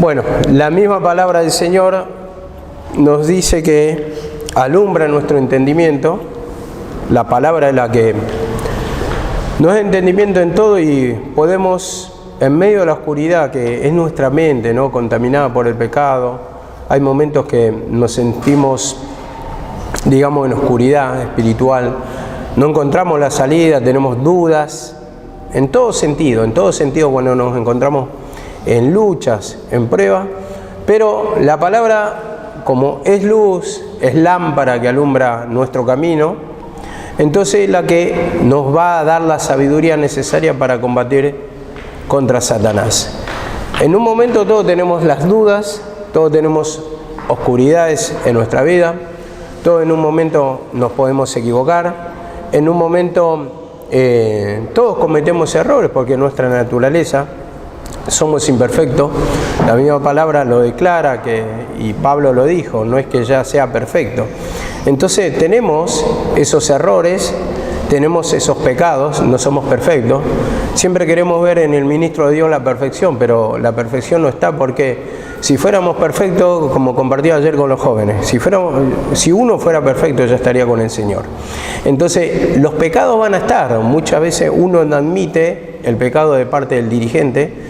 Bueno, la misma palabra del Señor nos dice que alumbra nuestro entendimiento. La palabra es la que nos da entendimiento en todo y podemos, en medio de la oscuridad que es nuestra mente, ¿no?, contaminada por el pecado, hay momentos que nos sentimos, digamos, en oscuridad espiritual, no encontramos la salida, tenemos dudas, en todo sentido cuando nos encontramos en luchas, en pruebas, pero la palabra, como es luz, es lámpara que alumbra nuestro camino, entonces la que nos va a dar la sabiduría necesaria para combatir contra Satanás. En un momento todos tenemos las dudas, todos tenemos oscuridades en nuestra vida, todos en un momento nos podemos equivocar, en un momento todos cometemos errores porque nuestra naturaleza, somos imperfectos. La misma palabra lo declara, y Pablo lo dijo, no es que ya sea perfecto. Entonces tenemos esos errores, tenemos esos pecados, no somos perfectos. Siempre queremos ver en el ministro de Dios la perfección, pero la perfección no está, porque si fuéramos perfectos, como compartí ayer con los jóvenes, si uno fuera perfecto ya estaría con el Señor. Entonces los pecados van a estar, muchas veces uno no admite el pecado de parte del dirigente,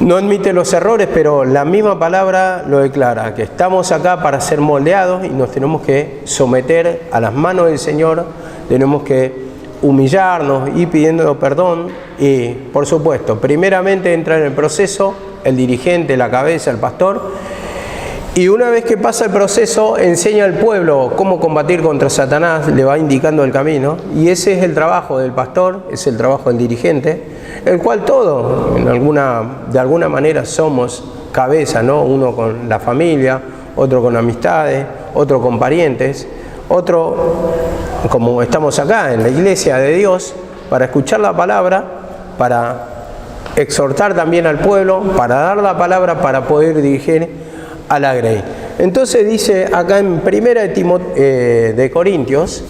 no admite los errores, pero la misma palabra lo declara, que estamos acá para ser moldeados y nos tenemos que someter a las manos del Señor, tenemos que humillarnos y pidiendo perdón y, por supuesto, primeramente entra en el proceso el dirigente, la cabeza, el pastor, y una vez que pasa el proceso enseña al pueblo cómo combatir contra Satanás, le va indicando el camino, y ese es el trabajo del pastor, es el trabajo del dirigente, el cual todos de alguna manera somos cabeza, ¿no? Uno con la familia, otro con amistades, otro con parientes, otro como estamos acá en la iglesia de Dios para escuchar la palabra, para exhortar también al pueblo, para dar la palabra, para poder dirigir a la grey. Entonces dice acá en Primera de Corintios,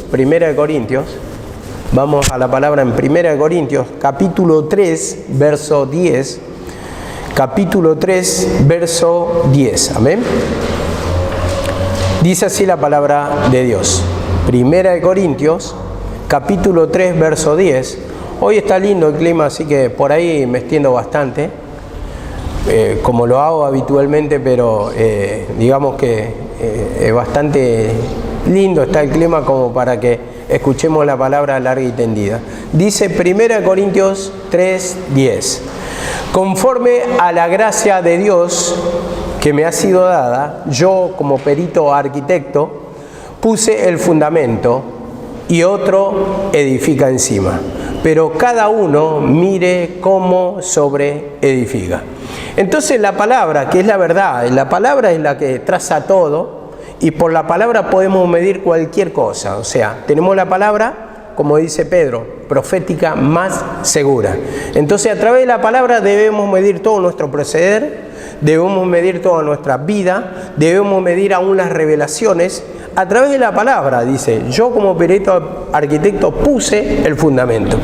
vamos a la palabra en Primera de Corintios, capítulo 3, verso 10, capítulo 3, verso 10, amén. Dice así la palabra de Dios, Primera de Corintios, capítulo 3, verso 10. Hoy está lindo el clima, así que por ahí me extiendo bastante, como lo hago habitualmente, pero digamos que es bastante lindo está el clima como para que escuchemos la palabra larga y tendida. Dice 1 Corintios 3:10: conforme a la gracia de Dios que me ha sido dada, yo como perito arquitecto puse el fundamento y otro edifica encima, pero cada uno mire cómo sobreedifica. Entonces la palabra, que es la verdad, la palabra es la que traza todo, y por la palabra podemos medir cualquier cosa. O sea, tenemos la palabra, como dice Pedro, profética más segura. Entonces a través de la palabra debemos medir todo nuestro proceder, debemos medir toda nuestra vida, debemos medir aún las revelaciones. A través de la palabra, dice, yo como perito arquitecto puse el fundamento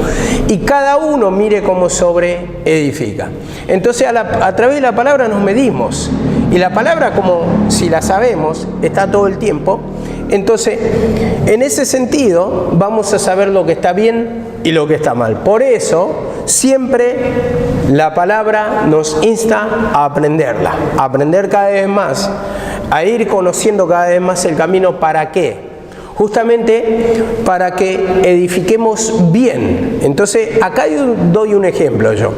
y cada uno mire cómo sobreedifica. Entonces a través de la palabra nos medimos, y la palabra, como si la sabemos, está todo el tiempo. Entonces en ese sentido vamos a saber lo que está bien y lo que está mal. Por eso siempre la palabra nos insta a aprenderla, a aprender cada vez más, a ir conociendo cada vez más el camino. ¿Para qué? Justamente para que edifiquemos bien. Entonces acá yo doy un ejemplo yo.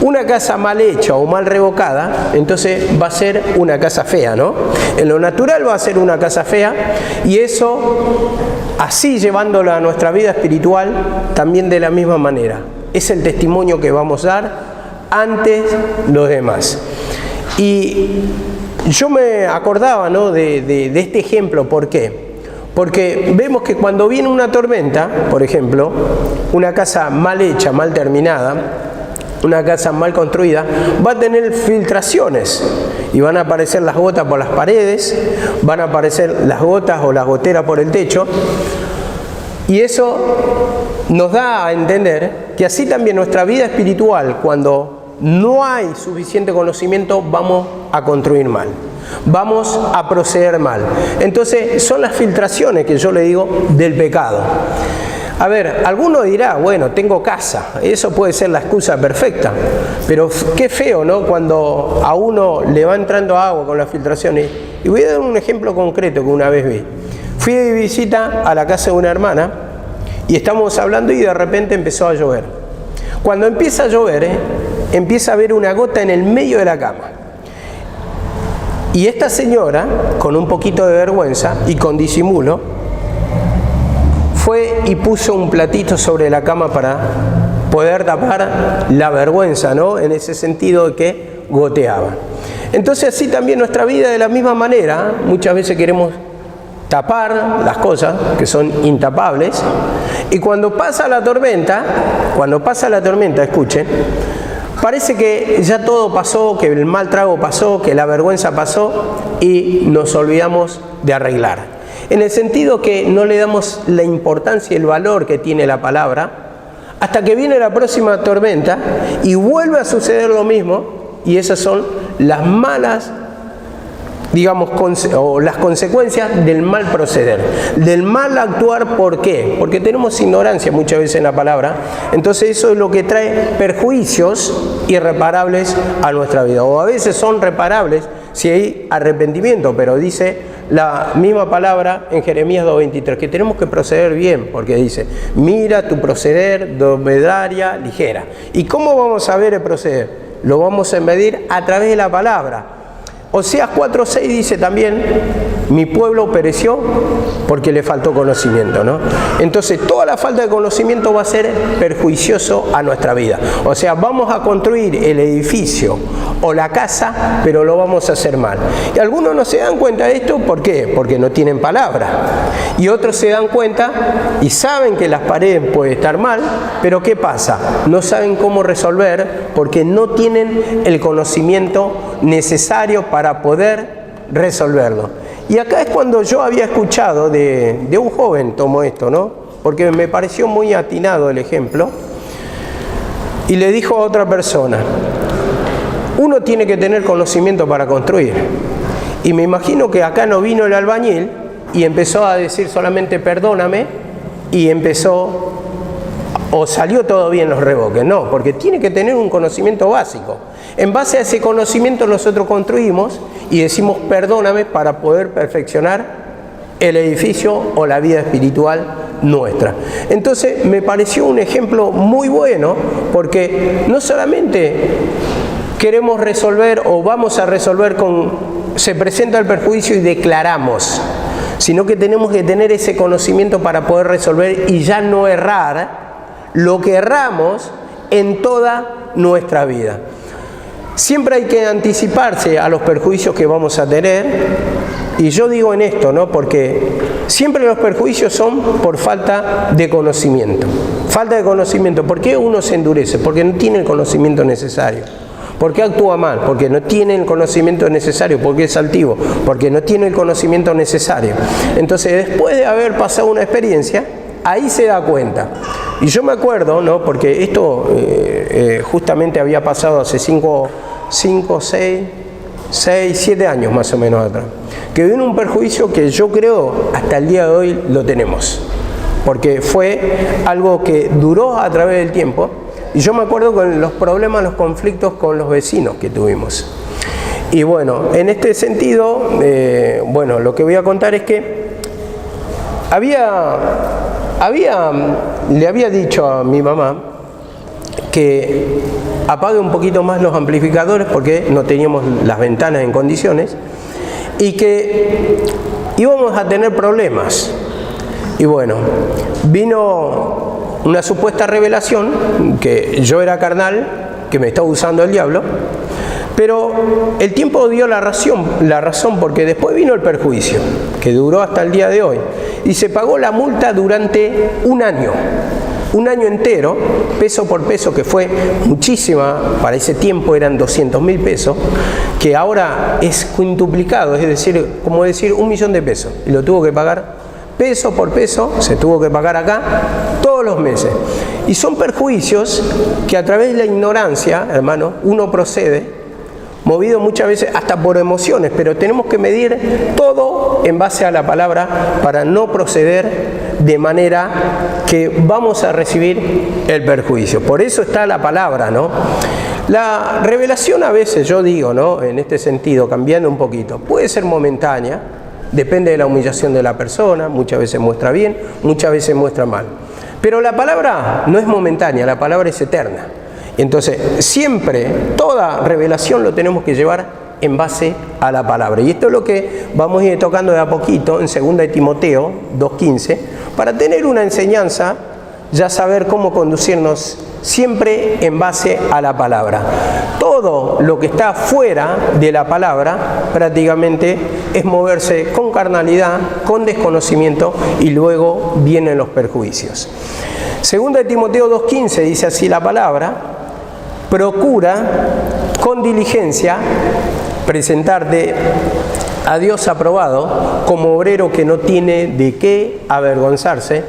Una casa mal hecha o mal revocada, entonces va a ser una casa fea, ¿no? En lo natural va a ser una casa fea, y eso, así llevándolo a nuestra vida espiritual, también de la misma manera. Es el testimonio que vamos a dar ante los demás. Y yo me acordaba, ¿no?, de este ejemplo. ¿Por qué? Porque vemos que cuando viene una tormenta, por ejemplo, una casa mal hecha, mal terminada, una casa mal construida, va a tener filtraciones y van a aparecer las gotas por las paredes, van a aparecer las gotas o las goteras por el techo, y eso nos da a entender que así también nuestra vida espiritual, cuando no hay suficiente conocimiento, vamos a construir mal, vamos a proceder mal. Entonces son las filtraciones que yo le digo del pecado. A ver, alguno dirá, bueno, tengo casa, eso puede ser la excusa perfecta, pero qué feo, ¿no? Cuando a uno le va entrando agua con las filtraciones. Y voy a dar un ejemplo concreto que una vez vi. Fui de visita a la casa de una hermana y estábamos hablando y de repente empezó a llover. Cuando empieza a llover, empieza a haber una gota en el medio de la cama. Y esta señora, con un poquito de vergüenza y con disimulo, fue y puso un platito sobre la cama para poder tapar la vergüenza, ¿no? En ese sentido de que goteaba. Entonces así también nuestra vida, de la misma manera, muchas veces queremos tapar las cosas que son intapables, y cuando pasa la tormenta, escuchen, parece que ya todo pasó, que el mal trago pasó, que la vergüenza pasó y nos olvidamos de arreglar. En el sentido que no le damos la importancia y el valor que tiene la palabra hasta que viene la próxima tormenta y vuelve a suceder lo mismo, y esas son las malas, digamos, o las consecuencias del mal proceder, del mal actuar. ¿Por qué? Porque tenemos ignorancia muchas veces en la palabra. Entonces eso es lo que trae perjuicios irreparables a nuestra vida, o a veces son reparables si hay arrepentimiento, pero dice la misma palabra en Jeremías 2:23, que tenemos que proceder bien, porque dice, mira tu proceder de medaria ligera. ¿Y cómo vamos a ver el proceder? Lo vamos a medir a través de la palabra. Oseas 4:6 dice también, mi pueblo pereció porque le faltó conocimiento, ¿no? Entonces toda la falta de conocimiento va a ser perjuicioso a nuestra vida. O sea, vamos a construir el edificio o la casa, pero lo vamos a hacer mal. Y algunos no se dan cuenta de esto, ¿por qué? Porque no tienen palabra. Y otros se dan cuenta y saben que las paredes pueden estar mal, pero ¿qué pasa? No saben cómo resolver porque no tienen el conocimiento necesario para poder resolverlo. Y acá es cuando yo había escuchado de un joven, tomo esto, ¿no? Porque me pareció muy atinado el ejemplo, y le dijo a otra persona, uno tiene que tener conocimiento para construir. Y me imagino que acá no vino el albañil y empezó a decir solamente perdóname, y empezó, o salió todo bien los revoques. No, porque tiene que tener un conocimiento básico. En base a ese conocimiento nosotros construimos y decimos perdóname para poder perfeccionar el edificio o la vida espiritual nuestra. Entonces me pareció un ejemplo muy bueno, porque no solamente queremos resolver o vamos a resolver se presenta el perjuicio y declaramos, sino que tenemos que tener ese conocimiento para poder resolver y ya no errar lo que erramos en toda nuestra vida. Siempre hay que anticiparse a los perjuicios que vamos a tener, y yo digo en esto, ¿no? Porque siempre los perjuicios son por falta de conocimiento. Falta de conocimiento. ¿Por qué uno se endurece? Porque no tiene el conocimiento necesario. ¿Por qué actúa mal? Porque no tiene el conocimiento necesario, porque es altivo, porque no tiene el conocimiento necesario. Entonces, después de haber pasado una experiencia, ahí se da cuenta. Y yo me acuerdo, ¿no? Porque esto justamente había pasado hace 7 años más o menos atrás, que vino un perjuicio que yo creo hasta el día de hoy lo tenemos, porque fue algo que duró a través del tiempo. Y yo me acuerdo con los problemas, los conflictos con los vecinos que tuvimos. Y bueno, en este sentido, bueno, lo que voy a contar es que le había dicho a mi mamá que apague un poquito más los amplificadores porque no teníamos las ventanas en condiciones y que íbamos a tener problemas. Y bueno, vino una supuesta revelación que yo era carnal, que me estaba usando el diablo, pero el tiempo dio la razón, porque después vino el perjuicio, que duró hasta el día de hoy, y se pagó la multa durante un año entero, peso por peso, que fue muchísima, para ese tiempo eran 200.000 pesos, que ahora es quintuplicado, es decir, como decir 1.000.000 de pesos, y lo tuvo que pagar peso por peso, se tuvo que pagar acá todos los meses. Y son perjuicios que a través de la ignorancia, hermano, uno procede, movido muchas veces hasta por emociones, pero tenemos que medir todo en base a la palabra para no proceder de manera que vamos a recibir el perjuicio. Por eso está la palabra, ¿no? La revelación a veces, yo digo, ¿no?, en este sentido, cambiando un poquito, puede ser momentánea, depende de la humillación de la persona, muchas veces muestra bien, muchas veces muestra mal. Pero la palabra no es momentánea, la palabra es eterna. Entonces, siempre, toda revelación lo tenemos que llevar en base a la palabra. Y esto es lo que vamos a ir tocando de a poquito en 2 de Timoteo 2:15, para tener una enseñanza, ya saber cómo conducirnos siempre en base a la palabra. Todo lo que está fuera de la palabra prácticamente es moverse con carnalidad, con desconocimiento, y luego vienen los perjuicios. 2 de Timoteo 2:15 dice así la palabra: procura con diligencia presentarte a Dios aprobado, como obrero que no tiene de qué avergonzarse,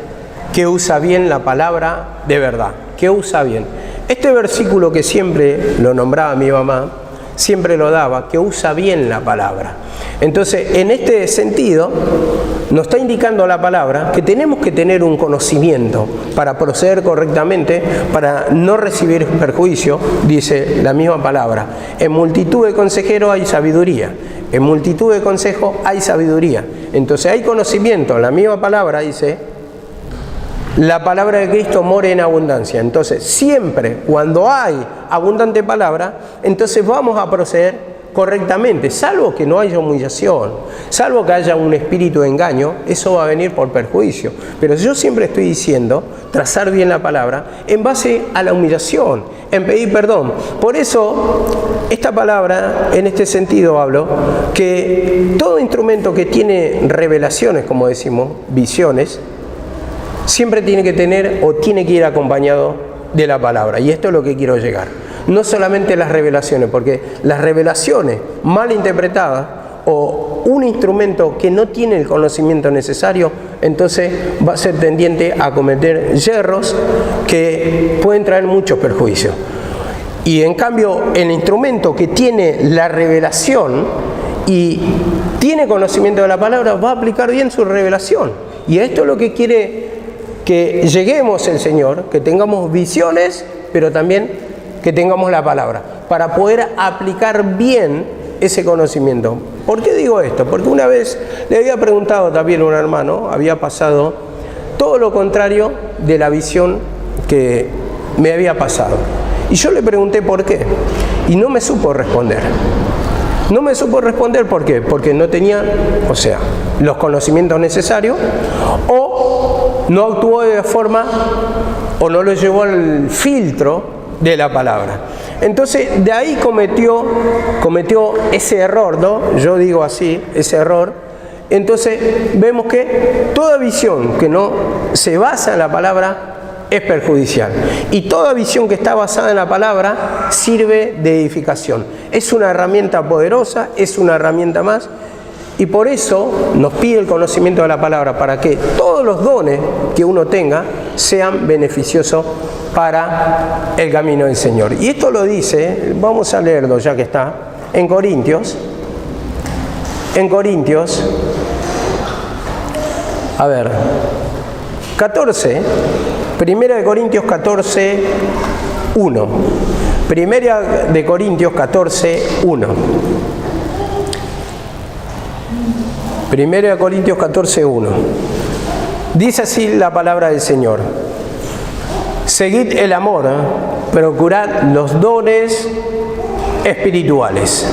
que usa bien la palabra de verdad, que usa bien. Este versículo que siempre lo nombraba mi mamá, siempre lo daba, que usa bien la palabra. Entonces, en este sentido, nos está indicando la palabra que tenemos que tener un conocimiento para proceder correctamente, para no recibir perjuicio. Dice la misma palabra: en multitud de consejeros hay sabiduría, en multitud de consejos hay sabiduría. Entonces hay conocimiento. La misma palabra dice: la palabra de Cristo mora en abundancia. Entonces, siempre cuando hay abundante palabra, entonces vamos a proceder correctamente, salvo que no haya humillación, salvo que haya un espíritu de engaño, eso va a venir por perjuicio. Pero yo siempre estoy diciendo, trazar bien la palabra en base a la humillación, en pedir perdón. Por eso, esta palabra, en este sentido hablo, que todo instrumento que tiene revelaciones, como decimos, visiones, siempre tiene que tener o tiene que ir acompañado de la palabra. Y esto es lo que quiero llegar. No solamente las revelaciones, porque las revelaciones mal interpretadas o un instrumento que no tiene el conocimiento necesario, entonces va a ser tendiente a cometer yerros que pueden traer muchos perjuicios. Y en cambio, el instrumento que tiene la revelación y tiene conocimiento de la palabra va a aplicar bien su revelación. Y esto es lo que quiere que lleguemos el Señor, que tengamos visiones, pero también que tengamos la palabra, para poder aplicar bien ese conocimiento. ¿Por qué digo esto? Porque una vez le había preguntado también a un hermano, había pasado todo lo contrario de la visión que me había pasado. Y yo le pregunté por qué, y no me supo responder. No me supo responder ¿por qué? Porque no tenía, los conocimientos necesarios, o no actuó de forma, o no lo llevó al filtro de la palabra. Entonces, de ahí cometió ese error, ¿no? Yo digo así, ese error. Entonces, vemos que toda visión que no se basa en la palabra es perjudicial. Y toda visión que está basada en la palabra sirve de edificación. Es una herramienta poderosa, es una herramienta más. Y por eso nos pide el conocimiento de la palabra, para que todos los dones que uno tenga sean beneficiosos para el camino del Señor. Y esto lo dice, vamos a leerlo ya que está, en Corintios, a ver, 14, Primera de Corintios 14, 1. Primera de Corintios 14, 1. Primera de Corintios 14, 1. Dice así la palabra del Señor: seguid el amor, procurad los dones espirituales,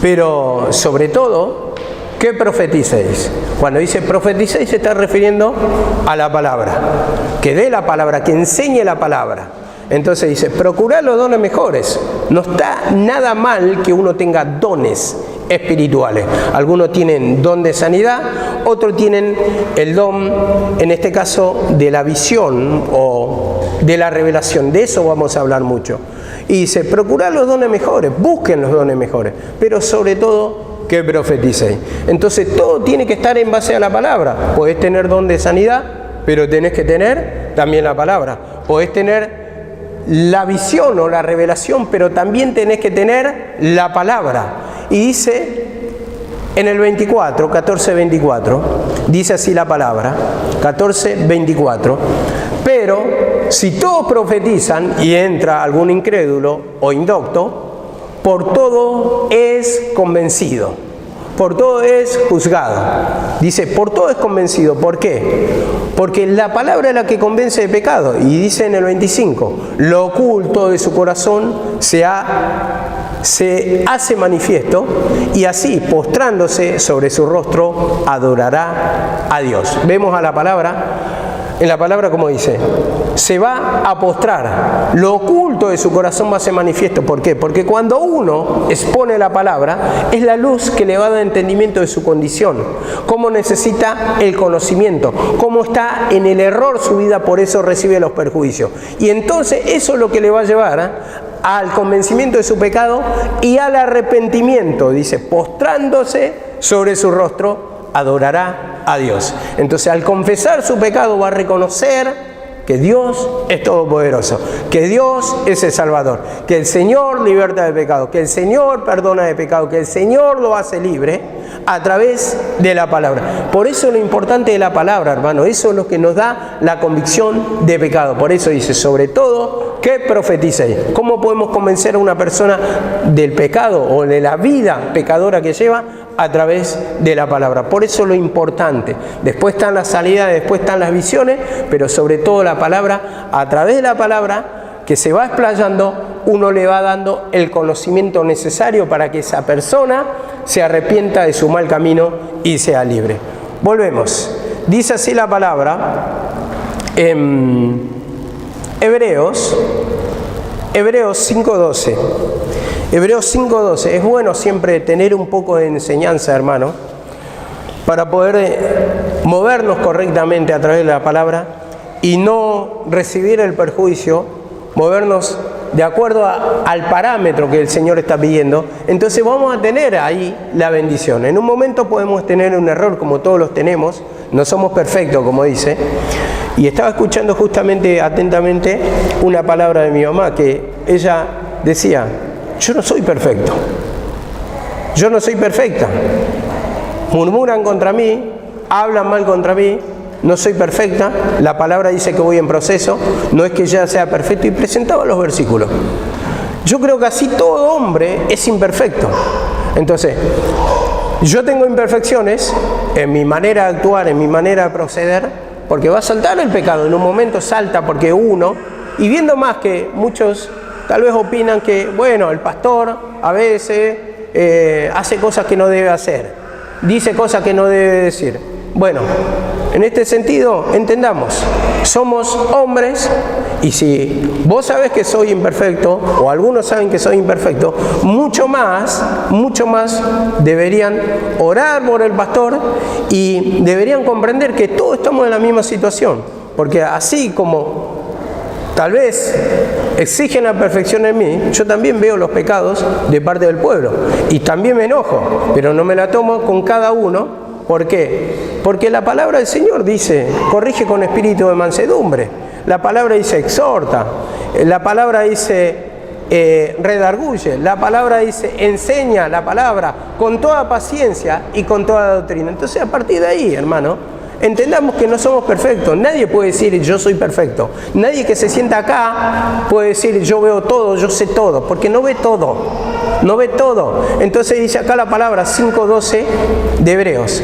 pero sobre todo, que profeticéis. Cuando dice profeticéis, se está refiriendo a la palabra, que dé la palabra, que enseñe la palabra. Entonces dice, procurad los dones mejores. No está nada mal que uno tenga dones espirituales. Algunos tienen don de sanidad, otros tienen el don, en este caso, de la visión o de la revelación. De eso vamos a hablar mucho. Y dice, procurad los dones mejores, busquen los dones mejores, pero sobre todo que profeticéis. Entonces todo tiene que estar en base a la palabra. Podés tener don de sanidad, pero tenés que tener también la palabra. Podés tener la visión o la revelación, pero también tenés que tener la palabra. Y dice en el 24, 14:24, dice así la palabra, 14:24, pero si todos profetizan y entra algún incrédulo o indocto, por todo es convencido, por todo es juzgado. Dice, por todo es convencido. ¿Por qué? Porque la palabra es la que convence de pecado. Y dice en el 25, lo oculto de su corazón se hace manifiesto, y así, postrándose sobre su rostro, adorará a Dios. Vemos a la palabra, en la palabra como dice, se va a postrar, lo oculto de su corazón va a ser manifiesto. ¿Por qué? Porque cuando uno expone la palabra, es la luz que le va a dar entendimiento de su condición, cómo necesita el conocimiento, cómo está en el error su vida, por eso recibe los perjuicios. Y entonces eso es lo que le va a llevar al convencimiento de su pecado y al arrepentimiento. Dice, postrándose sobre su rostro, adorará a Dios. Entonces, al confesar su pecado, va a reconocer que Dios es todopoderoso, que Dios es el Salvador, que el Señor liberta de pecado, que el Señor perdona de pecado, que el Señor lo hace libre a través de la palabra. Por eso lo importante de la palabra, hermano, eso es lo que nos da la convicción de pecado. Por eso dice, sobre todo, que profeticéis. ¿Cómo podemos convencer a una persona del pecado o de la vida pecadora que lleva? A través de la palabra. Por eso lo importante. Después están las salidas, después están las visiones, pero sobre todo la palabra. A través de la palabra que se va explayando, uno le va dando el conocimiento necesario para que esa persona se arrepienta de su mal camino y sea libre. Volvemos. Dice así la palabra en Hebreos 5:12. Hebreos 5:12. Es bueno siempre tener un poco de enseñanza, hermano, para poder movernos correctamente a través de la palabra y no recibir el perjuicio, movernos de acuerdo al parámetro que el Señor está pidiendo. Entonces vamos a tener ahí la bendición. En un momento podemos tener un error, como todos los tenemos, no somos perfectos, como dice. Y estaba escuchando justamente atentamente una palabra de mi mamá, que ella decía, yo no soy perfecto, yo no soy perfecta, murmuran contra mí, hablan mal contra mí, no soy perfecta, la palabra dice que voy en proceso, no es que ya sea perfecto, y presentaba los versículos. Yo creo que así todo hombre es imperfecto. Entonces, yo tengo imperfecciones en mi manera de actuar, en mi manera de proceder, porque va a saltar el pecado, en un momento salta porque uno, y viendo más que muchos tal vez opinan que, bueno, el pastor a veces hace cosas que no debe hacer, dice cosas que no debe decir. Bueno, en este sentido, entendamos, somos hombres, y si vos sabés que soy imperfecto, o algunos saben que soy imperfecto, mucho más deberían orar por el pastor y deberían comprender que todos estamos en la misma situación, porque así como tal vez exigen la perfección en mí, yo también veo los pecados de parte del pueblo y también me enojo, pero no me la tomo con cada uno. ¿Por qué? Porque la palabra del Señor dice, corrige con espíritu de mansedumbre. La palabra dice, exhorta. La palabra dice, redarguye. La palabra dice, enseña la palabra con toda paciencia y con toda doctrina. Entonces, a partir de ahí, hermano, entendamos que no somos perfectos. Nadie puede decir yo soy perfecto. Nadie que se sienta acá puede decir yo veo todo, yo sé todo, porque no ve todo. No ve todo. Entonces dice acá la palabra 5:12 de Hebreos.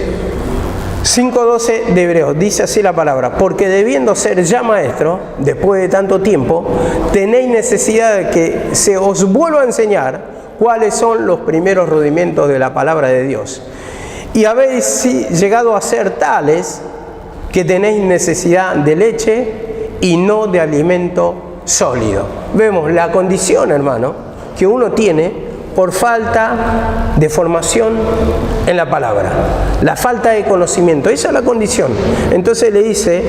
5:12 de Hebreos. Dice así la palabra. Porque debiendo ser ya maestro, después de tanto tiempo, tenéis necesidad de que se os vuelva a enseñar cuáles son los primeros rudimentos de la palabra de Dios. Y habéis llegado a ser tales que tenéis necesidad de leche y no de alimento sólido. Vemos la condición, hermano, que uno tiene por falta de formación en la palabra, la falta de conocimiento. Esa es la condición. Entonces le dice,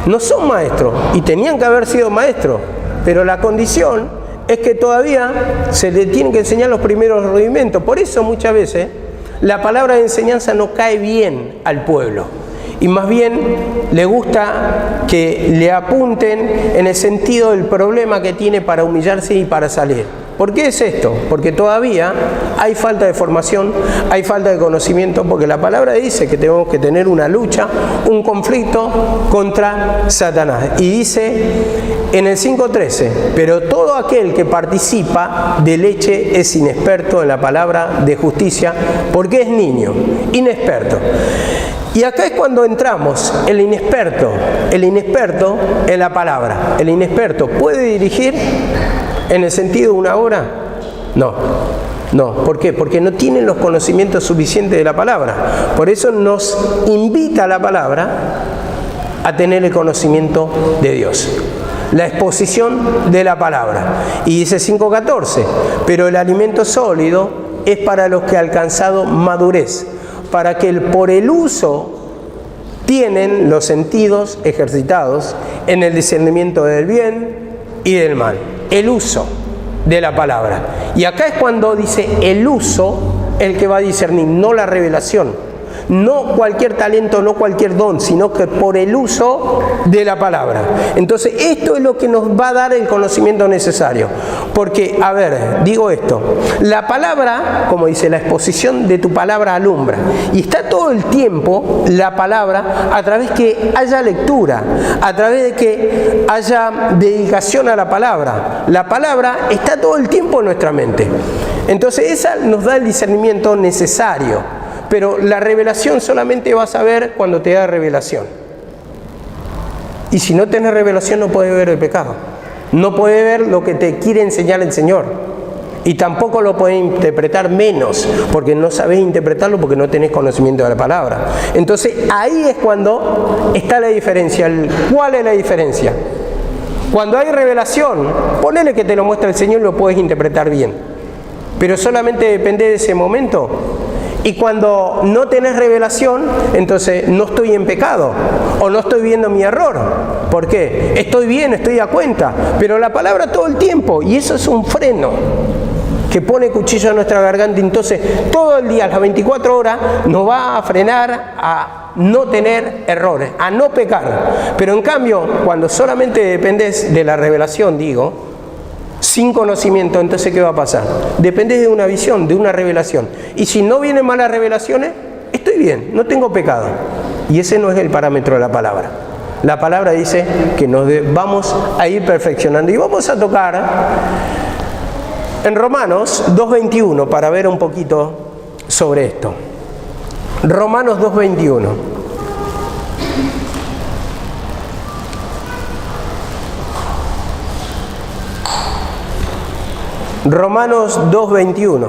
no son maestros, y tenían que haber sido maestros, pero la condición es que todavía se le tienen que enseñar los primeros rudimentos. Por eso muchas veces la palabra de enseñanza no cae bien al pueblo. Y más bien le gusta que le apunten en el sentido del problema que tiene para humillarse y para salir. ¿Por qué es esto? Porque todavía hay falta de formación, hay falta de conocimiento, porque la palabra dice que tenemos que tener una lucha, un conflicto contra Satanás. Y dice en el 5:13, pero todo aquel que participa de leche es inexperto en la palabra de justicia, porque es niño, inexperto. Y acá es cuando entramos, el inexperto en la palabra. El inexperto puede dirigir en el sentido de una obra. No. ¿Por qué? Porque no tienen los conocimientos suficientes de la palabra. Por eso nos invita la palabra a tener el conocimiento de Dios. La exposición de la palabra. Y dice 5:14, pero el alimento sólido es para los que han alcanzado madurez, para que por el uso tienen los sentidos ejercitados en el discernimiento del bien y del mal. El uso de la palabra. Y acá es cuando dice el uso el que va a discernir, no la revelación. No cualquier talento, no cualquier don, sino que por el uso de la palabra. Entonces, esto es lo que nos va a dar el conocimiento necesario. Porque, a ver, digo esto, la palabra, como dice, la exposición de tu palabra alumbra. Y está todo el tiempo la palabra a través que haya lectura, a través de que haya dedicación a la palabra. La palabra está todo el tiempo en nuestra mente. Entonces, esa nos da el discernimiento necesario. Pero la revelación solamente vas a ver cuando te da revelación. Y si no tenés revelación no podés ver el pecado. No podés ver lo que te quiere enseñar el Señor. Y tampoco lo podés interpretar menos, porque no sabés interpretarlo porque no tenés conocimiento de la palabra. Entonces ahí es cuando está la diferencia. ¿Cuál es la diferencia? Cuando hay revelación, ponele que te lo muestra el Señor y lo puedes interpretar bien. Pero solamente depende de ese momento. Y cuando no tenés revelación, entonces no estoy en pecado o no estoy viendo mi error. ¿Por qué? Estoy bien, estoy a cuenta, pero la palabra todo el tiempo, y eso es un freno que pone cuchillo a nuestra garganta. Entonces todo el día, las 24 horas, nos va a frenar a no tener errores, a no pecar. Pero en cambio, cuando solamente dependes de la revelación, sin conocimiento, entonces ¿qué va a pasar? Depende de una visión, de una revelación. Y si no vienen malas revelaciones, estoy bien, no tengo pecado. Y ese no es el parámetro de la palabra. La palabra dice que nos vamos a ir perfeccionando. Y vamos a tocar en Romanos 2:21 para ver un poquito sobre esto. Romanos 2:21. Romanos 2:21.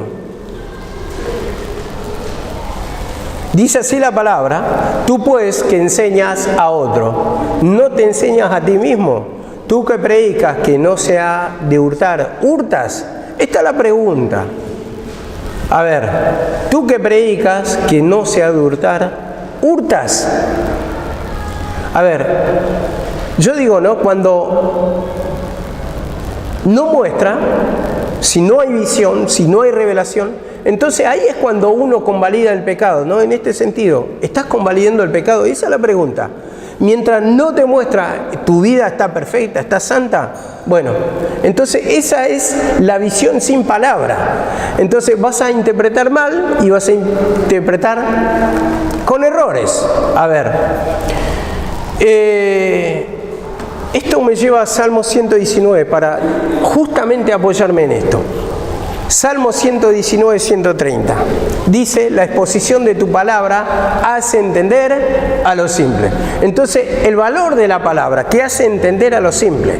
Dice así la palabra: tú pues que enseñas a otro, ¿no te enseñas a ti mismo? Tú que predicas que no se ha de hurtar, ¿hurtas? Esta es la pregunta. A ver, tú que predicas que no se ha de hurtar, ¿hurtas? A ver, yo digo, cuando no muestra, si no hay visión, si no hay revelación, entonces ahí es cuando uno convalida el pecado, En este sentido, ¿estás convalidando el pecado? Y esa es la pregunta. Mientras no te muestra tu vida está perfecta, está santa, bueno, entonces esa es la visión sin palabra. Entonces vas a interpretar mal y vas a interpretar con errores. A ver, esto me lleva a Salmo 119 para justamente apoyarme en esto. Salmo 119, 130. Dice, la exposición de tu palabra hace entender a lo simple. Entonces, el valor de la palabra que hace entender a lo simple.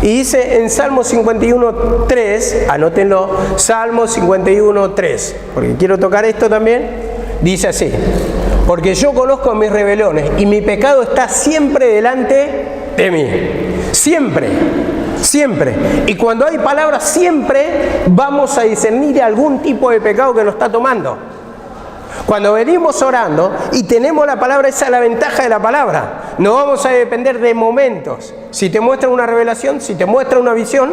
Y dice en Salmo 51, 3, anótenlo, Salmo 51, 3, porque quiero tocar esto también. Dice así: porque yo conozco mis rebeliones y mi pecado está siempre delante de mí. Siempre. Y cuando hay palabras, siempre vamos a discernir algún tipo de pecado que nos está tomando. Cuando venimos orando y tenemos la palabra, esa es la ventaja de la palabra. No vamos a depender de momentos. Si te muestra una revelación, si te muestra una visión,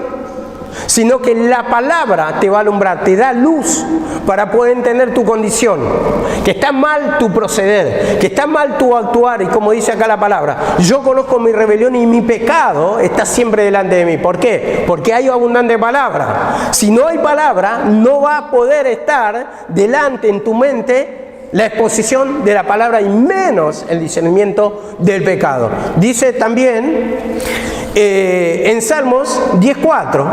sino que la palabra te va a alumbrar, te da luz para poder entender tu condición, que está mal tu proceder, que está mal tu actuar, y como dice acá la palabra, yo conozco mi rebelión y mi pecado está siempre delante de mí. ¿Por qué? Porque hay abundante palabra. Si no hay palabra, no va a poder estar delante en tu mente la exposición de la palabra y menos el discernimiento del pecado. Dice también en Salmos 10:4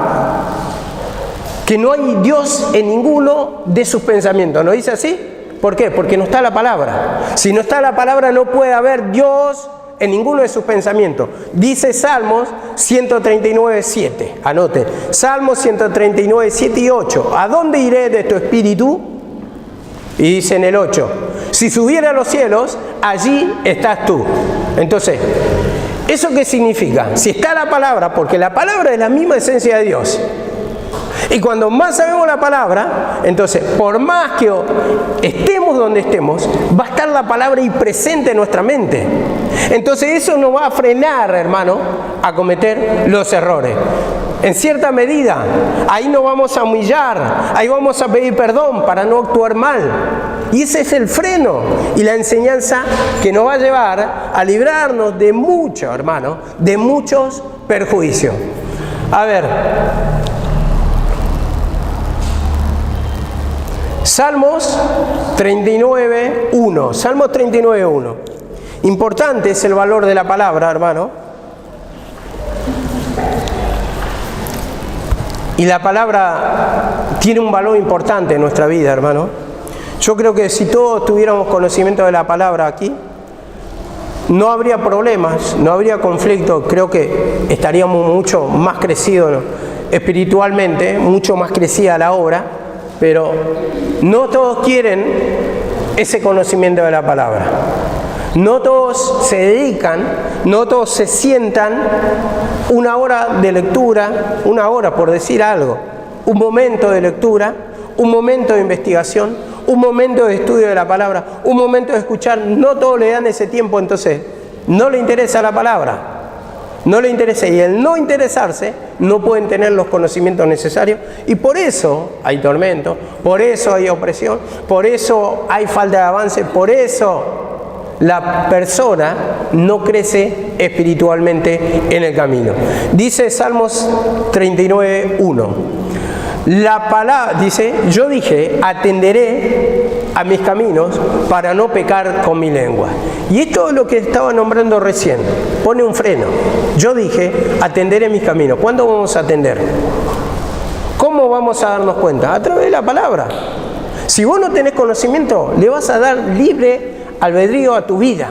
que no hay Dios en ninguno de sus pensamientos. ¿No dice así? ¿Por qué? Porque no está la palabra. Si no está la palabra, no puede haber Dios en ninguno de sus pensamientos. Dice Salmos 139:7. Anote. Salmos 139:7 y 8. ¿A dónde iré de tu espíritu? Y dice en el 8, si subiera a los cielos, allí estás tú. Entonces, ¿eso qué significa? Si está la palabra, porque la palabra es la misma esencia de Dios. Y cuando más sabemos la palabra, entonces, por más que estemos donde estemos, va a estar la palabra ahí presente en nuestra mente. Entonces, eso nos va a frenar, hermano, a cometer los errores. En cierta medida, ahí nos vamos a humillar, ahí vamos a pedir perdón para no actuar mal. Y ese es el freno y la enseñanza que nos va a llevar a librarnos de mucho, hermano, de muchos perjuicios. A ver, Salmos 39:1. Salmos 39:1. Importante es el valor de la palabra, hermano. Y la palabra tiene un valor importante en nuestra vida, hermano. Yo creo que si todos tuviéramos conocimiento de la palabra aquí, no habría problemas, no habría conflicto. Creo que estaríamos mucho más crecidos, ¿no?, espiritualmente, mucho más crecida la obra, pero no todos quieren ese conocimiento de la palabra. No todos se dedican, no todos se sientan una hora de lectura, una hora por decir algo, un momento de lectura, un momento de investigación, un momento de estudio de la palabra, un momento de escuchar. No todos le dan ese tiempo, entonces no le interesa la palabra, no le interesa, y el no interesarse no pueden tener los conocimientos necesarios, y por eso hay tormento, por eso hay opresión, por eso hay falta de avance, por eso la persona no crece espiritualmente en el camino. Dice Salmos 39:1. La palabra, dice, yo dije, atenderé a mis caminos para no pecar con mi lengua. Y esto es lo que estaba nombrando recién. Pone un freno. Yo dije, atenderé mis caminos. ¿Cuándo vamos a atender? ¿Cómo vamos a darnos cuenta? A través de la palabra. Si vos no tenés conocimiento, le vas a dar libre albedrío a tu vida.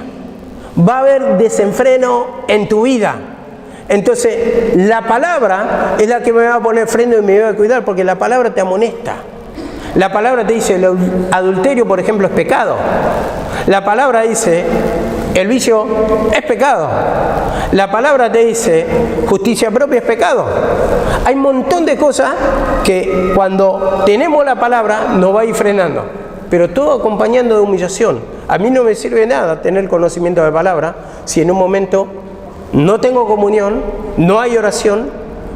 Va a haber desenfreno en tu vida. Entonces, la palabra es la que me va a poner freno y me va a cuidar, porque la palabra te amonesta. La palabra te dice, el adulterio, por ejemplo, es pecado. La palabra dice, el vicio es pecado. La palabra te dice, justicia propia es pecado. Hay un montón de cosas que cuando tenemos la palabra nos va a ir frenando, pero todo acompañando de humillación. A mí no me sirve nada tener conocimiento de la palabra si en un momento no tengo comunión, no hay oración,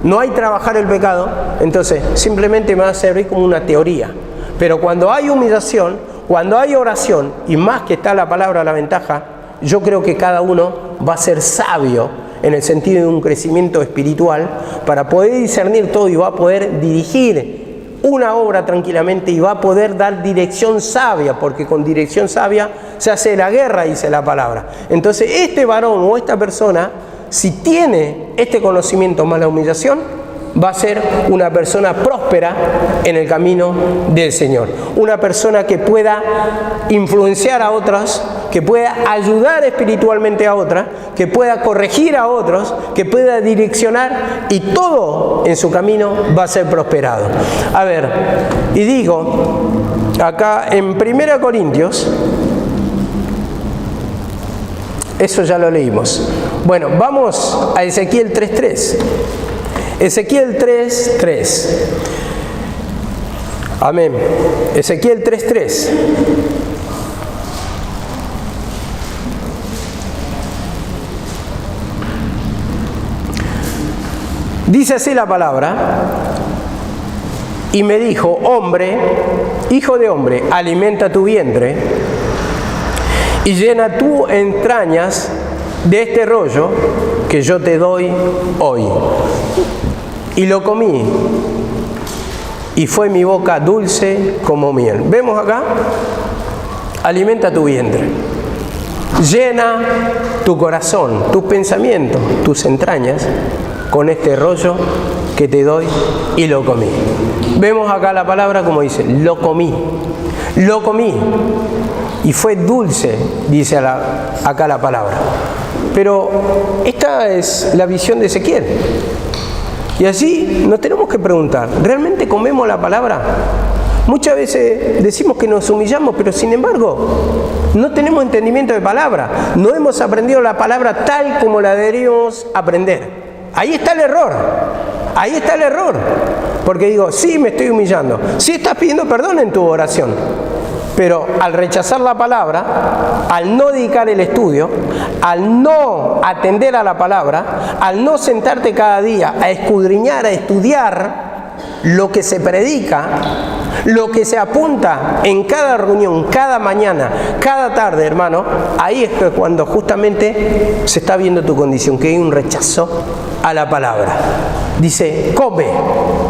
no hay trabajar el pecado. Entonces simplemente me va a servir como una teoría. Pero cuando hay humillación, cuando hay oración, y más que está la palabra a la ventaja, yo creo que cada uno va a ser sabio en el sentido de un crecimiento espiritual para poder discernir todo, y va a poder dirigir una obra tranquilamente, y va a poder dar dirección sabia, porque con dirección sabia se hace la guerra, dice la palabra. Entonces este varón o esta persona, si tiene este conocimiento más la humillación, va a ser una persona próspera en el camino del Señor. Una persona que pueda influenciar a otras, que pueda ayudar espiritualmente a otras, que pueda corregir a otros, que pueda direccionar, y todo en su camino va a ser prosperado. A ver, y digo, acá en 1 Corintios, eso ya lo leímos. Bueno, vamos a Ezequiel 3:3. Ezequiel 3:3. Amén. Ezequiel 3:3. Dice así la palabra: y me dijo, hombre, hijo de hombre, alimenta tu vientre y llena tus entrañas de este rollo que yo te doy hoy. Y lo comí, y fue mi boca dulce como miel. ¿Vemos acá? Alimenta tu vientre, llena tu corazón, tus pensamientos, tus entrañas con este rollo que te doy, y lo comí. Vemos acá la palabra como dice, lo comí, y fue dulce, dice acá la palabra. Pero esta es la visión de Ezequiel. Y así nos tenemos que preguntar, ¿realmente comemos la palabra? Muchas veces decimos que nos humillamos, pero sin embargo no tenemos entendimiento de palabra. No hemos aprendido la palabra tal como la deberíamos aprender. Ahí está el error. Ahí está el error. Porque digo, sí, me estoy humillando. Sí estás pidiendo perdón en tu oración. Pero al rechazar la palabra, al no dedicar el estudio, al no atender a la palabra, al no sentarte cada día a escudriñar, a estudiar lo que se predica, lo que se apunta en cada reunión, cada mañana, cada tarde, hermano, ahí es cuando justamente se está viendo tu condición, que hay un rechazo a la palabra. Dice, come,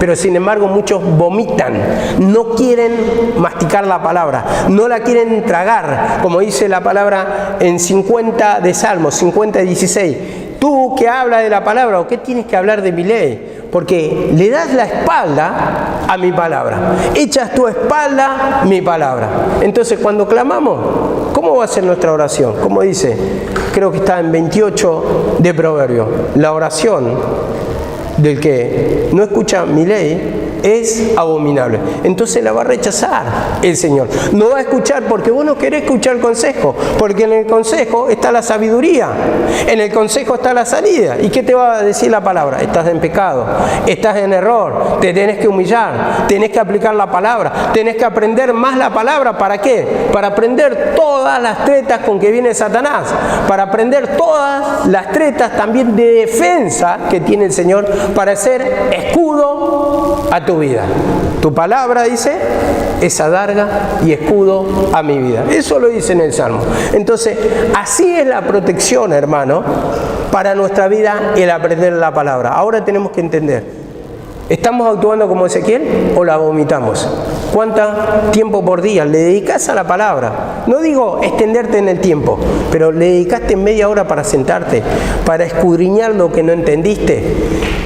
pero sin embargo muchos vomitan, no quieren masticar la palabra, no la quieren tragar, como dice la palabra en 50 de Salmos, 50:16. Tú que hablas de la palabra, ¿o qué tienes que hablar de mi ley? Porque le das la espalda a mi palabra, echas tu espalda a mi palabra. Entonces cuando clamamos, ¿cómo va a ser nuestra oración? Como dice, creo que está en 28 de Proverbios, la oración del que no escucha mi ley es abominable. Entonces la va a rechazar el Señor. No va a escuchar porque vos no querés escuchar el consejo, porque en el consejo está la sabiduría, en el consejo está la salida. ¿Y qué te va a decir la palabra? Estás en pecado, estás en error, te tenés que humillar, tenés que aplicar la palabra, tenés que aprender más la palabra. ¿Para qué? Para aprender todas las tretas con que viene Satanás, para aprender todas las tretas también de defensa que tiene el Señor, para ser escudo a tu vida. Tu palabra, dice, es adarga y escudo a mi vida. Eso lo dice en el Salmo. Entonces, así es la protección, hermano, para nuestra vida, el aprender la palabra. Ahora tenemos que entender, ¿estamos actuando como Ezequiel o la vomitamos? ¿Cuánto tiempo por día le dedicas a la palabra? No digo extenderte en el tiempo, pero le dedicaste media hora para sentarte, para escudriñar lo que no entendiste.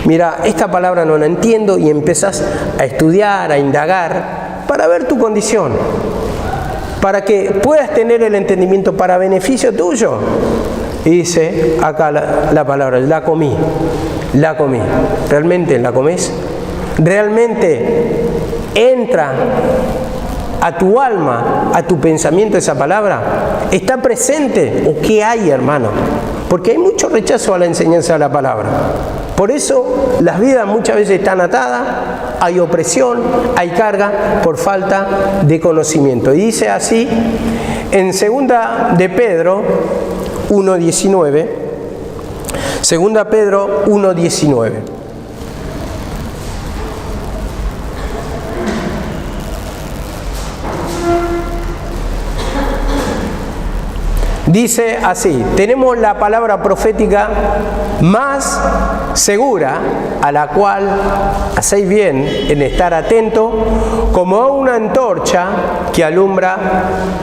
Mira, esta palabra no la entiendo, y empezás a estudiar, a indagar, para ver tu condición, para que puedas tener el entendimiento para beneficio tuyo. Y dice acá la palabra, la comí. ¿Realmente la comés? ¿Realmente entra a tu alma, a tu pensamiento esa palabra? ¿Está presente? ¿O qué hay, hermano? Porque hay mucho rechazo a la enseñanza de la palabra. Por eso las vidas muchas veces están atadas, hay opresión, hay carga por falta de conocimiento. Y dice así en 2 de Pedro 1:19, 2 Pedro 1:19. Dice así, tenemos la palabra profética más segura, a la cual hacéis bien en estar atento, como una antorcha que alumbra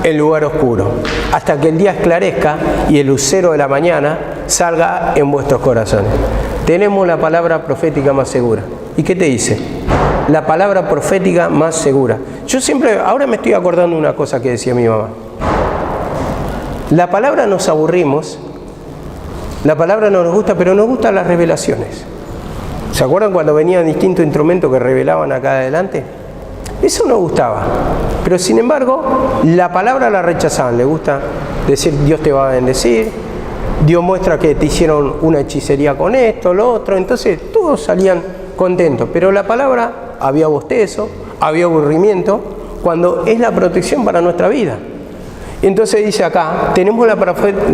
el lugar oscuro, hasta que el día esclarezca y el lucero de la mañana salga en vuestros corazones. Tenemos la palabra profética más segura. ¿Y qué te dice? La palabra profética más segura. Yo siempre, ahora me estoy acordando de una cosa que decía mi mamá. La palabra nos aburrimos, la palabra no nos gusta, pero nos gustan las revelaciones. ¿Se acuerdan cuando venían distintos instrumentos que revelaban acá adelante? Eso nos gustaba, pero sin embargo, la palabra la rechazaban. Le gusta decir, Dios te va a bendecir, Dios muestra que te hicieron una hechicería con esto, lo otro, entonces todos salían contentos. Pero la palabra, había bostezo, había aburrimiento, cuando es la protección para nuestra vida. Entonces dice acá, tenemos la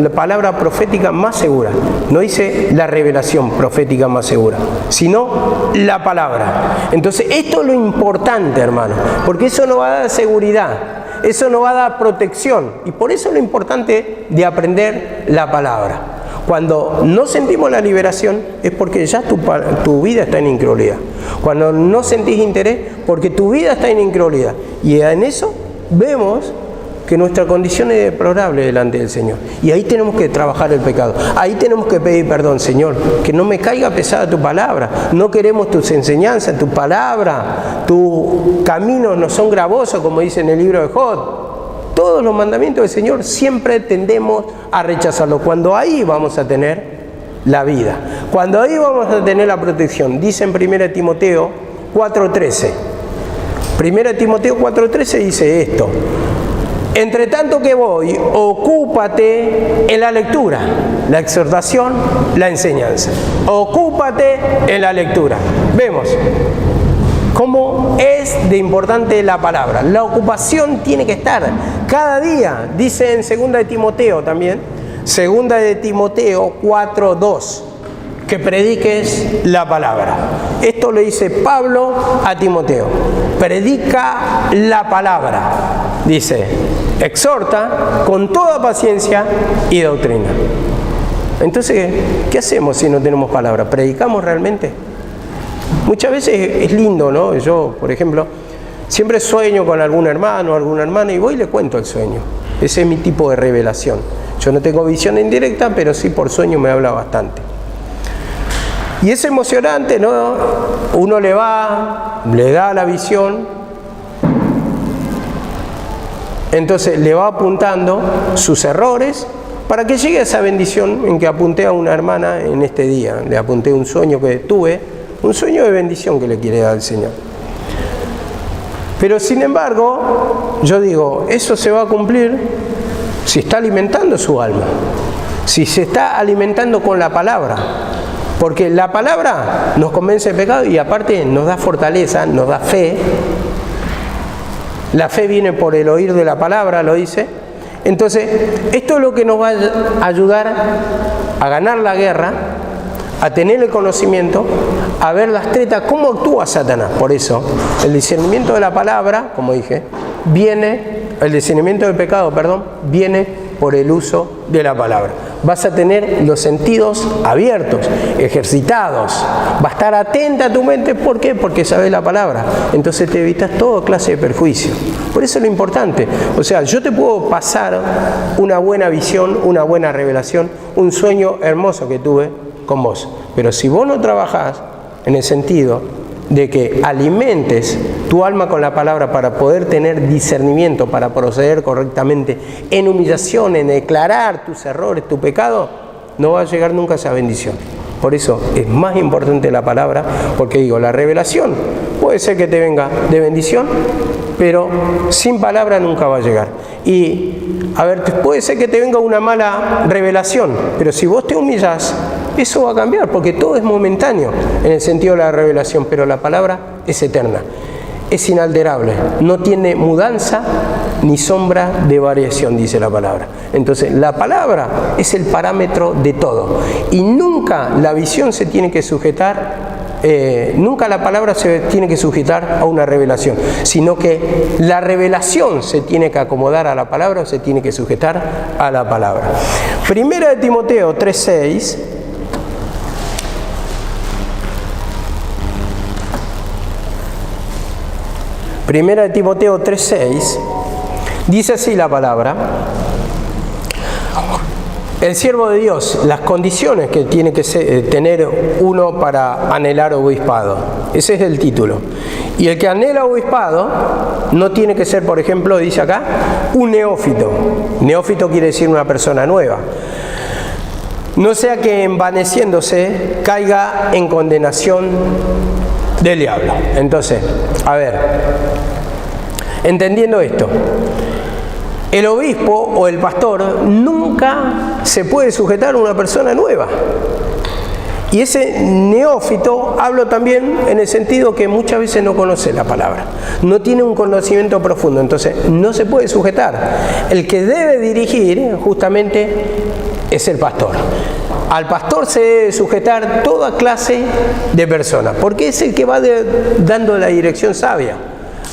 palabra profética más segura. No dice la revelación profética más segura, sino la palabra. Entonces esto es lo importante, hermano, porque eso nos va a dar seguridad, eso nos va a dar protección. Y por eso es lo importante de aprender la palabra. Cuando no sentimos la liberación es porque ya tu vida está en incredulidad. Cuando no sentís interés, porque tu vida está en incredulidad. Y en eso vemos que nuestra condición es deplorable delante del Señor. Y ahí tenemos que trabajar el pecado. Ahí tenemos que pedir perdón, Señor, que no me caiga pesada tu palabra. No queremos tus enseñanzas, tu palabra, tus caminos no son gravosos, como dice en el libro de Job. Todos los mandamientos del Señor siempre tendemos a rechazarlos. Cuando ahí vamos a tener la vida. Cuando ahí vamos a tener la protección. Dice en 1 Timoteo 4:13. 1 Timoteo 4:13 dice esto. Entre tanto que voy, ocúpate en la lectura, la exhortación, la enseñanza. Ocúpate en la lectura. Vemos cómo es de importante la palabra. La ocupación tiene que estar cada día. Dice en 2 de Timoteo también, 2 de Timoteo 4:2, que prediques la palabra. Esto le dice Pablo a Timoteo. Predica la palabra. Dice, exhorta con toda paciencia y doctrina. Entonces, ¿qué hacemos si no tenemos palabra? ¿Predicamos realmente? Muchas veces es lindo, ¿no? Yo, por ejemplo, siempre sueño con algún hermano o alguna hermana y voy y le cuento el sueño. Ese es mi tipo de revelación. Yo no tengo visión indirecta, pero sí por sueño me habla bastante. Y es emocionante, ¿no? Uno le da la visión, entonces le va apuntando sus errores para que llegue a esa bendición en que apunté a una hermana en este día. Le apunté un sueño que tuve, un sueño de bendición que le quiere dar el Señor. Pero sin embargo, yo digo, eso se va a cumplir si está alimentando su alma, si se está alimentando con la palabra. Porque la palabra nos convence del pecado y aparte nos da fortaleza, nos da fe. La fe viene por el oír de la palabra, lo dice. Entonces, esto es lo que nos va a ayudar a ganar la guerra, a tener el conocimiento, a ver las tretas, cómo actúa Satanás. Por eso, el discernimiento de la palabra, como dije, el discernimiento del pecado, viene por el uso de la palabra. Vas a tener los sentidos abiertos, ejercitados. Va a estar atenta a tu mente. ¿Por qué? Porque sabes la palabra. Entonces te evitas toda clase de perjuicio. Por eso es lo importante. O sea, yo te puedo pasar una buena visión, una buena revelación, un sueño hermoso que tuve con vos. Pero si vos no trabajás en el sentido de que alimentes tu alma con la palabra para poder tener discernimiento, para proceder correctamente en humillación, en declarar tus errores, tu pecado, no va a llegar nunca a esa bendición. Por eso es más importante la palabra, porque digo, la revelación puede ser que te venga de bendición, pero sin palabra nunca va a llegar. Y, a ver, puede ser que te venga una mala revelación, pero si vos te humillás, eso va a cambiar, porque todo es momentáneo en el sentido de la revelación, pero la palabra es eterna, es inalterable, no tiene mudanza ni sombra de variación, dice la palabra. Entonces, la palabra es el parámetro de todo, y nunca la visión se tiene que sujetar, nunca la palabra se tiene que sujetar a una revelación, sino que la revelación se tiene que acomodar a la palabra o se tiene que sujetar a la palabra. Primera de Timoteo 3:6. Primera de Timoteo 3:6, dice así la palabra: el siervo de Dios, las condiciones que tiene que tener uno para anhelar obispado. Ese es el título. Y el que anhela obispado no tiene que ser, por ejemplo, dice acá, un neófito. Neófito quiere decir una persona nueva. No sea que envaneciéndose caiga en condenación del diablo. Entonces, a ver, entendiendo esto, el obispo o el pastor nunca se puede sujetar a una persona nueva. Y ese neófito hablo también en el sentido que muchas veces no conoce la palabra, no tiene un conocimiento profundo, entonces no se puede sujetar. El que debe dirigir justamente es el pastor. Al pastor se debe sujetar toda clase de personas, porque es el que va dando la dirección sabia.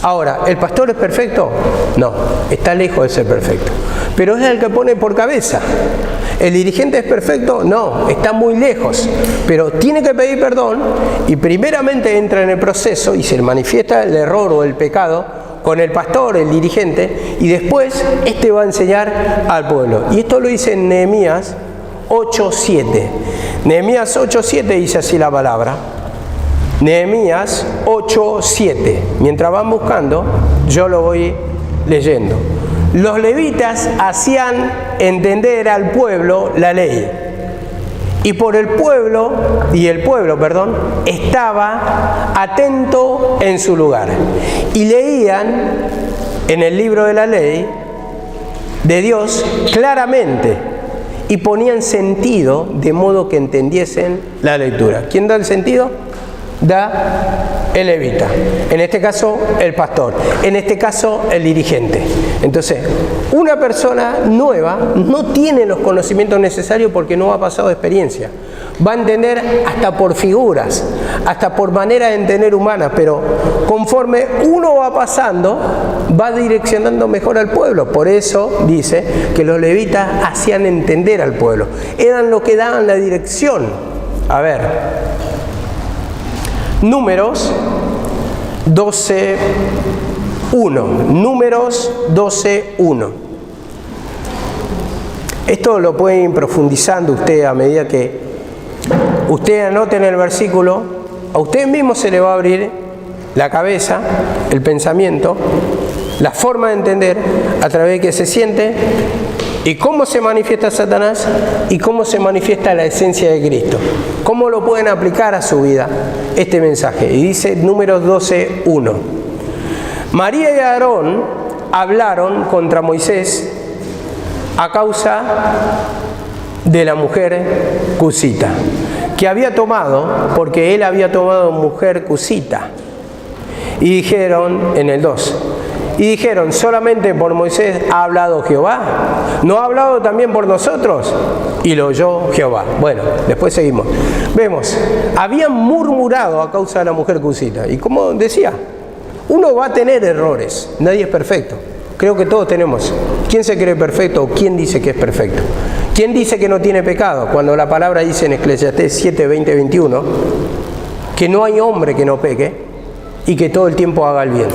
Ahora, ¿el pastor es perfecto? No, está lejos de ser perfecto, pero es el que pone por cabeza. ¿El dirigente es perfecto? No, está muy lejos, pero tiene que pedir perdón y primeramente entra en el proceso y se manifiesta el error o el pecado con el pastor, el dirigente, y después este va a enseñar al pueblo. Y esto lo dice en Nehemías 8:7. Nehemías 8:7 dice así la palabra. Nehemías 8:7. Mientras van buscando, yo lo voy leyendo. Los levitas hacían entender al pueblo la ley. Y el pueblo, estaba atento en su lugar. Y leían en el libro de la ley de Dios claramente y ponían sentido de modo que entendiesen la lectura. ¿Quién da el sentido? Da el levita, en este caso el pastor, en este caso el dirigente. Entonces, una persona nueva no tiene los conocimientos necesarios porque no ha pasado experiencia. Va a entender hasta por figuras, hasta por manera de entender humanas, pero conforme uno va pasando, va direccionando mejor al pueblo. Por eso dice que los levitas hacían entender al pueblo, eran los que daban la dirección. A ver, Números 12:1. Números 12:1. Esto lo pueden ir profundizando usted a medida que usted anote en el versículo. A usted mismo se le va a abrir la cabeza, el pensamiento, la forma de entender a través de que se siente y cómo se manifiesta Satanás y cómo se manifiesta la esencia de Cristo. Cómo lo pueden aplicar a su vida este mensaje. Y dice Números 12:1. María y Aarón hablaron contra Moisés a causa de la mujer cusita, que había tomado, porque él había tomado mujer cusita. Y dijeron, en el 2, y dijeron, solamente por Moisés ha hablado Jehová, ¿no ha hablado también por nosotros? Y lo oyó Jehová. Bueno, después seguimos. Vemos, habían murmurado a causa de la mujer cusita. Y como decía, uno va a tener errores, nadie es perfecto. Creo que todos tenemos. ¿Quién se cree perfecto o quién dice que es perfecto? ¿Quién dice que no tiene pecado? Cuando la palabra dice en Eclesiastés 7:20-21 que no hay hombre que no peque y que todo el tiempo haga el bien.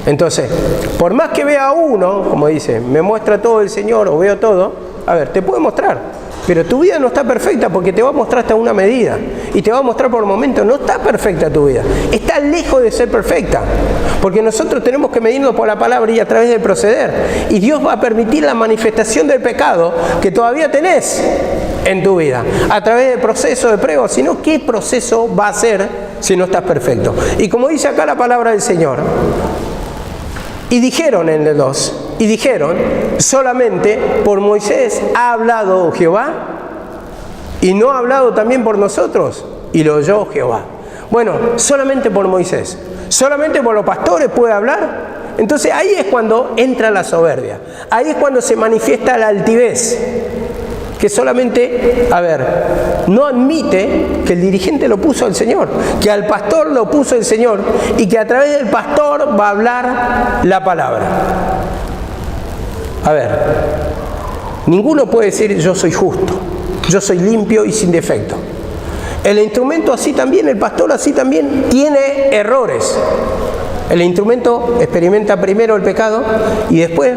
Entonces, por más que vea uno, como dice, me muestra todo el Señor o veo todo, a ver, te puede mostrar, pero tu vida no está perfecta porque te va a mostrar hasta una medida y te va a mostrar por momentos, no está perfecta tu vida, está lejos de ser perfecta, porque nosotros tenemos que medirnos por la palabra y a través del proceder, y Dios va a permitir la manifestación del pecado que todavía tenés en tu vida, a través del proceso de prueba, sino qué proceso va a ser si no estás perfecto. Y como dice acá la palabra del Señor, y dijeron en el 2, y dijeron, solamente por Moisés ha hablado Jehová, y no ha hablado también por nosotros, y lo oyó Jehová. Bueno, solamente por Moisés, solamente por los pastores puede hablar. Entonces ahí es cuando entra la soberbia, ahí es cuando se manifiesta la altivez, que solamente, no admite que el dirigente lo puso el Señor, que al pastor lo puso el Señor y que a través del pastor va a hablar la palabra. Ninguno puede decir yo soy justo, yo soy limpio y sin defecto. El instrumento así también, el pastor así también tiene errores. El instrumento experimenta primero el pecado y después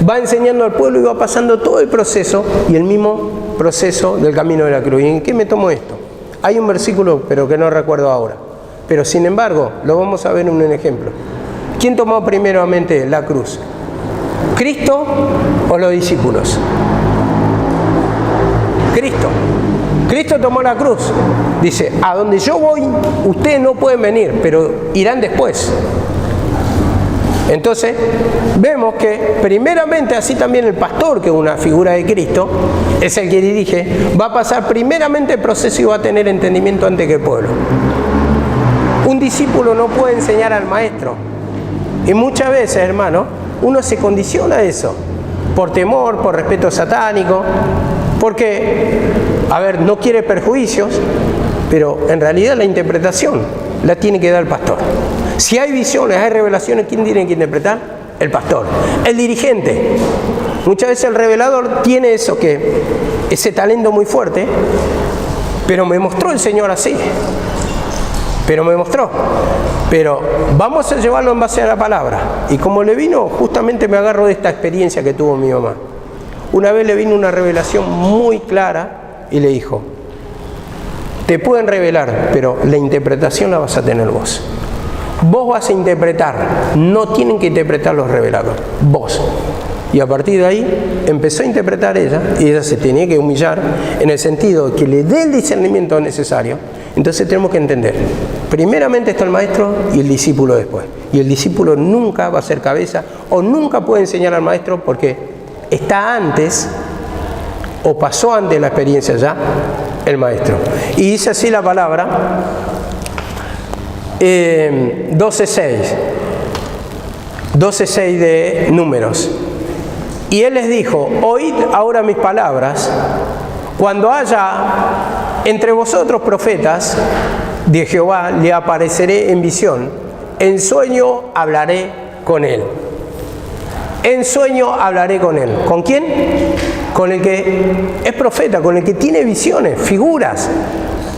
va enseñando al pueblo y va pasando todo el proceso y el mismo proceso del camino de la cruz. ¿Y en qué me tomo esto? Hay un versículo, pero que no recuerdo ahora. Pero sin embargo, lo vamos a ver en un ejemplo. ¿Quién tomó primeramente la cruz? ¿Cristo o los discípulos? Cristo. Cristo tomó la cruz. Dice, a donde yo voy, ustedes no pueden venir, pero irán después. Entonces, vemos que primeramente, así también el pastor, que es una figura de Cristo, es el que dirige, va a pasar primeramente el proceso y va a tener entendimiento antes que el pueblo. Un discípulo no puede enseñar al maestro. Y muchas veces, hermano, uno se condiciona a eso, por temor, por respeto satánico, porque, no quiere perjuicios, pero en realidad la interpretación la tiene que dar el pastor. Si hay visiones, hay revelaciones, ¿quién tiene que interpretar? El pastor, el dirigente. Muchas veces el revelador tiene ese talento muy fuerte, pero me mostró el Señor así. Pero vamos a llevarlo en base a la palabra. Y como le vino, justamente me agarro de esta experiencia que tuvo mi mamá. Una vez le vino una revelación muy clara y le dijo: te pueden revelar, pero la interpretación la vas a tener vos. Vos vas a interpretar, no tienen que interpretar los reveladores, vos. Y a partir de ahí empezó a interpretar ella, y ella se tenía que humillar en el sentido de que le dé el discernimiento necesario. Entonces tenemos que entender, primeramente está el maestro y el discípulo después. Y el discípulo nunca va a ser cabeza o nunca puede enseñar al maestro porque está antes o pasó antes la experiencia ya el maestro. Y dice así la palabra, 12:6 de Números. Y él les dijo: oíd ahora mis palabras, cuando haya entre vosotros profetas de Jehová, le apareceré en visión, en sueño hablaré con él. En sueño hablaré con él. ¿Con quién? Con el que es profeta, con el que tiene visiones, figuras,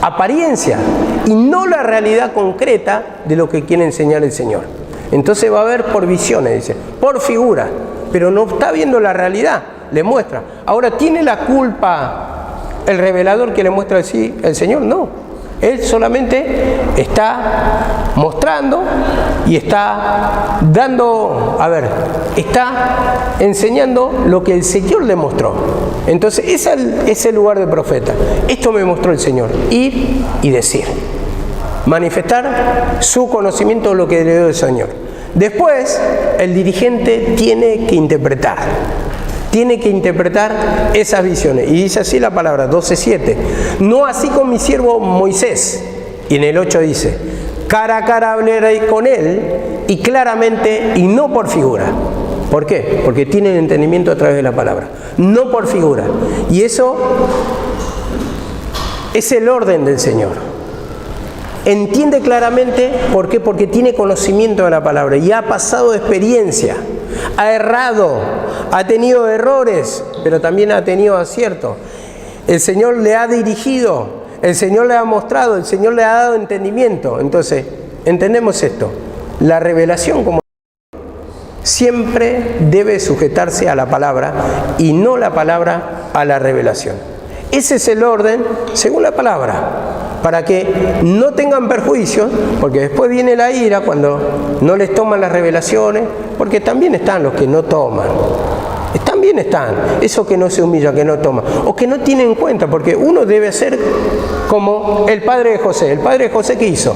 apariencia, y no la realidad concreta de lo que quiere enseñar el Señor. Entonces va a ver por visiones, dice, por figuras, pero no está viendo la realidad, le muestra. Ahora, ¿tiene la culpa el revelador que le muestra así el Señor? No. Él solamente está mostrando y está dando, está enseñando lo que el Señor le mostró. Entonces, ese es el lugar de profeta. Esto me mostró el Señor. Ir y decir. Manifestar su conocimiento de lo que le dio el Señor. Después, el dirigente tiene que interpretar. Tiene que interpretar esas visiones. Y dice así la palabra, 12:7. No así con mi siervo Moisés. Y en el 8 dice, cara a cara hablaré con él, y claramente, y no por figura. ¿Por qué? Porque tiene el entendimiento a través de la palabra. No por figura. Y eso es el orden del Señor. Entiende claramente, ¿por qué? Porque tiene conocimiento de la palabra y ha pasado experiencia. Ha errado, ha tenido errores, pero también ha tenido aciertos. El Señor le ha dirigido, el Señor le ha mostrado, el Señor le ha dado entendimiento. Entonces, entendemos esto. La revelación, como siempre, debe sujetarse a la palabra y no la palabra a la revelación. Ese es el orden según la palabra, para que no tengan perjuicios, porque después viene la ira cuando no les toman las revelaciones, porque también están los que no toman. También están esos que no se humillan, que no toman, o que no tienen en cuenta, porque uno debe ser como el padre de José. El padre de José, ¿qué hizo?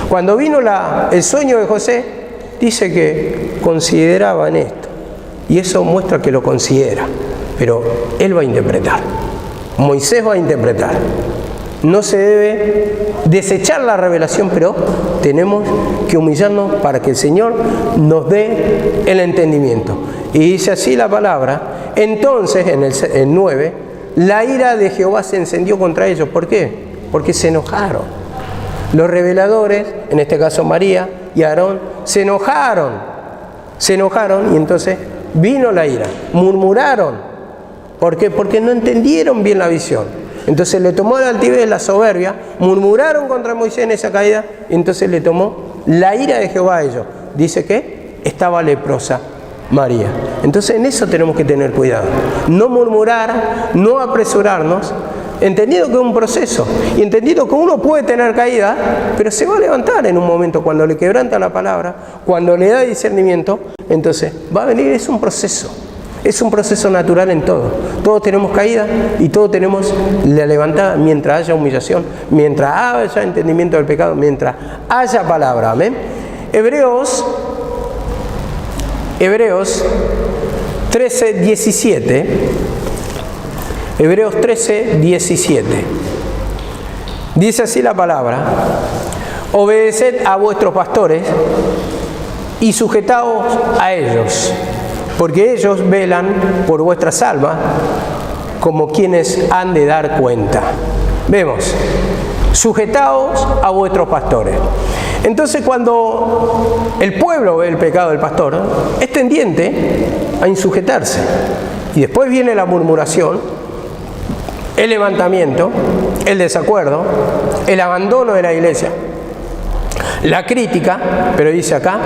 Cuando vino el sueño de José, dice que consideraban esto, y eso muestra que lo considera, pero él va a interpretar. Moisés va a interpretar. No se debe desechar la revelación, pero tenemos que humillarnos para que el Señor nos dé el entendimiento. Y dice así la palabra. Entonces, en el 9, la ira de Jehová se encendió contra ellos. ¿Por qué? Porque se enojaron. Los reveladores, en este caso María y Aarón, se enojaron y entonces vino la ira. Murmuraron. ¿Por qué? Porque no entendieron bien la visión. Entonces le tomó la altivez, la soberbia, murmuraron contra Moisés en esa caída, y entonces le tomó la ira de Jehová a ellos. Dice que estaba leprosa María. Entonces en eso tenemos que tener cuidado. No murmurar, no apresurarnos, entendiendo que es un proceso, y entendiendo que uno puede tener caída, pero se va a levantar en un momento cuando le quebranta la palabra, cuando le da discernimiento, entonces va a venir, es un proceso. Es un proceso natural en todo. Todos tenemos caída y todos tenemos la levantada mientras haya humillación, mientras haya entendimiento del pecado, mientras haya palabra. Amén. Hebreos Hebreos 13:17. Hebreos 13:17. Dice así la palabra: obedeced a vuestros pastores y sujetaos a ellos, porque ellos velan por vuestras almas como quienes han de dar cuenta. Vemos, sujetaos a vuestros pastores. Entonces, cuando el pueblo ve el pecado del pastor, es tendiente a insujetarse. Y después viene la murmuración, el levantamiento, el desacuerdo, el abandono de la iglesia, la crítica, pero dice acá: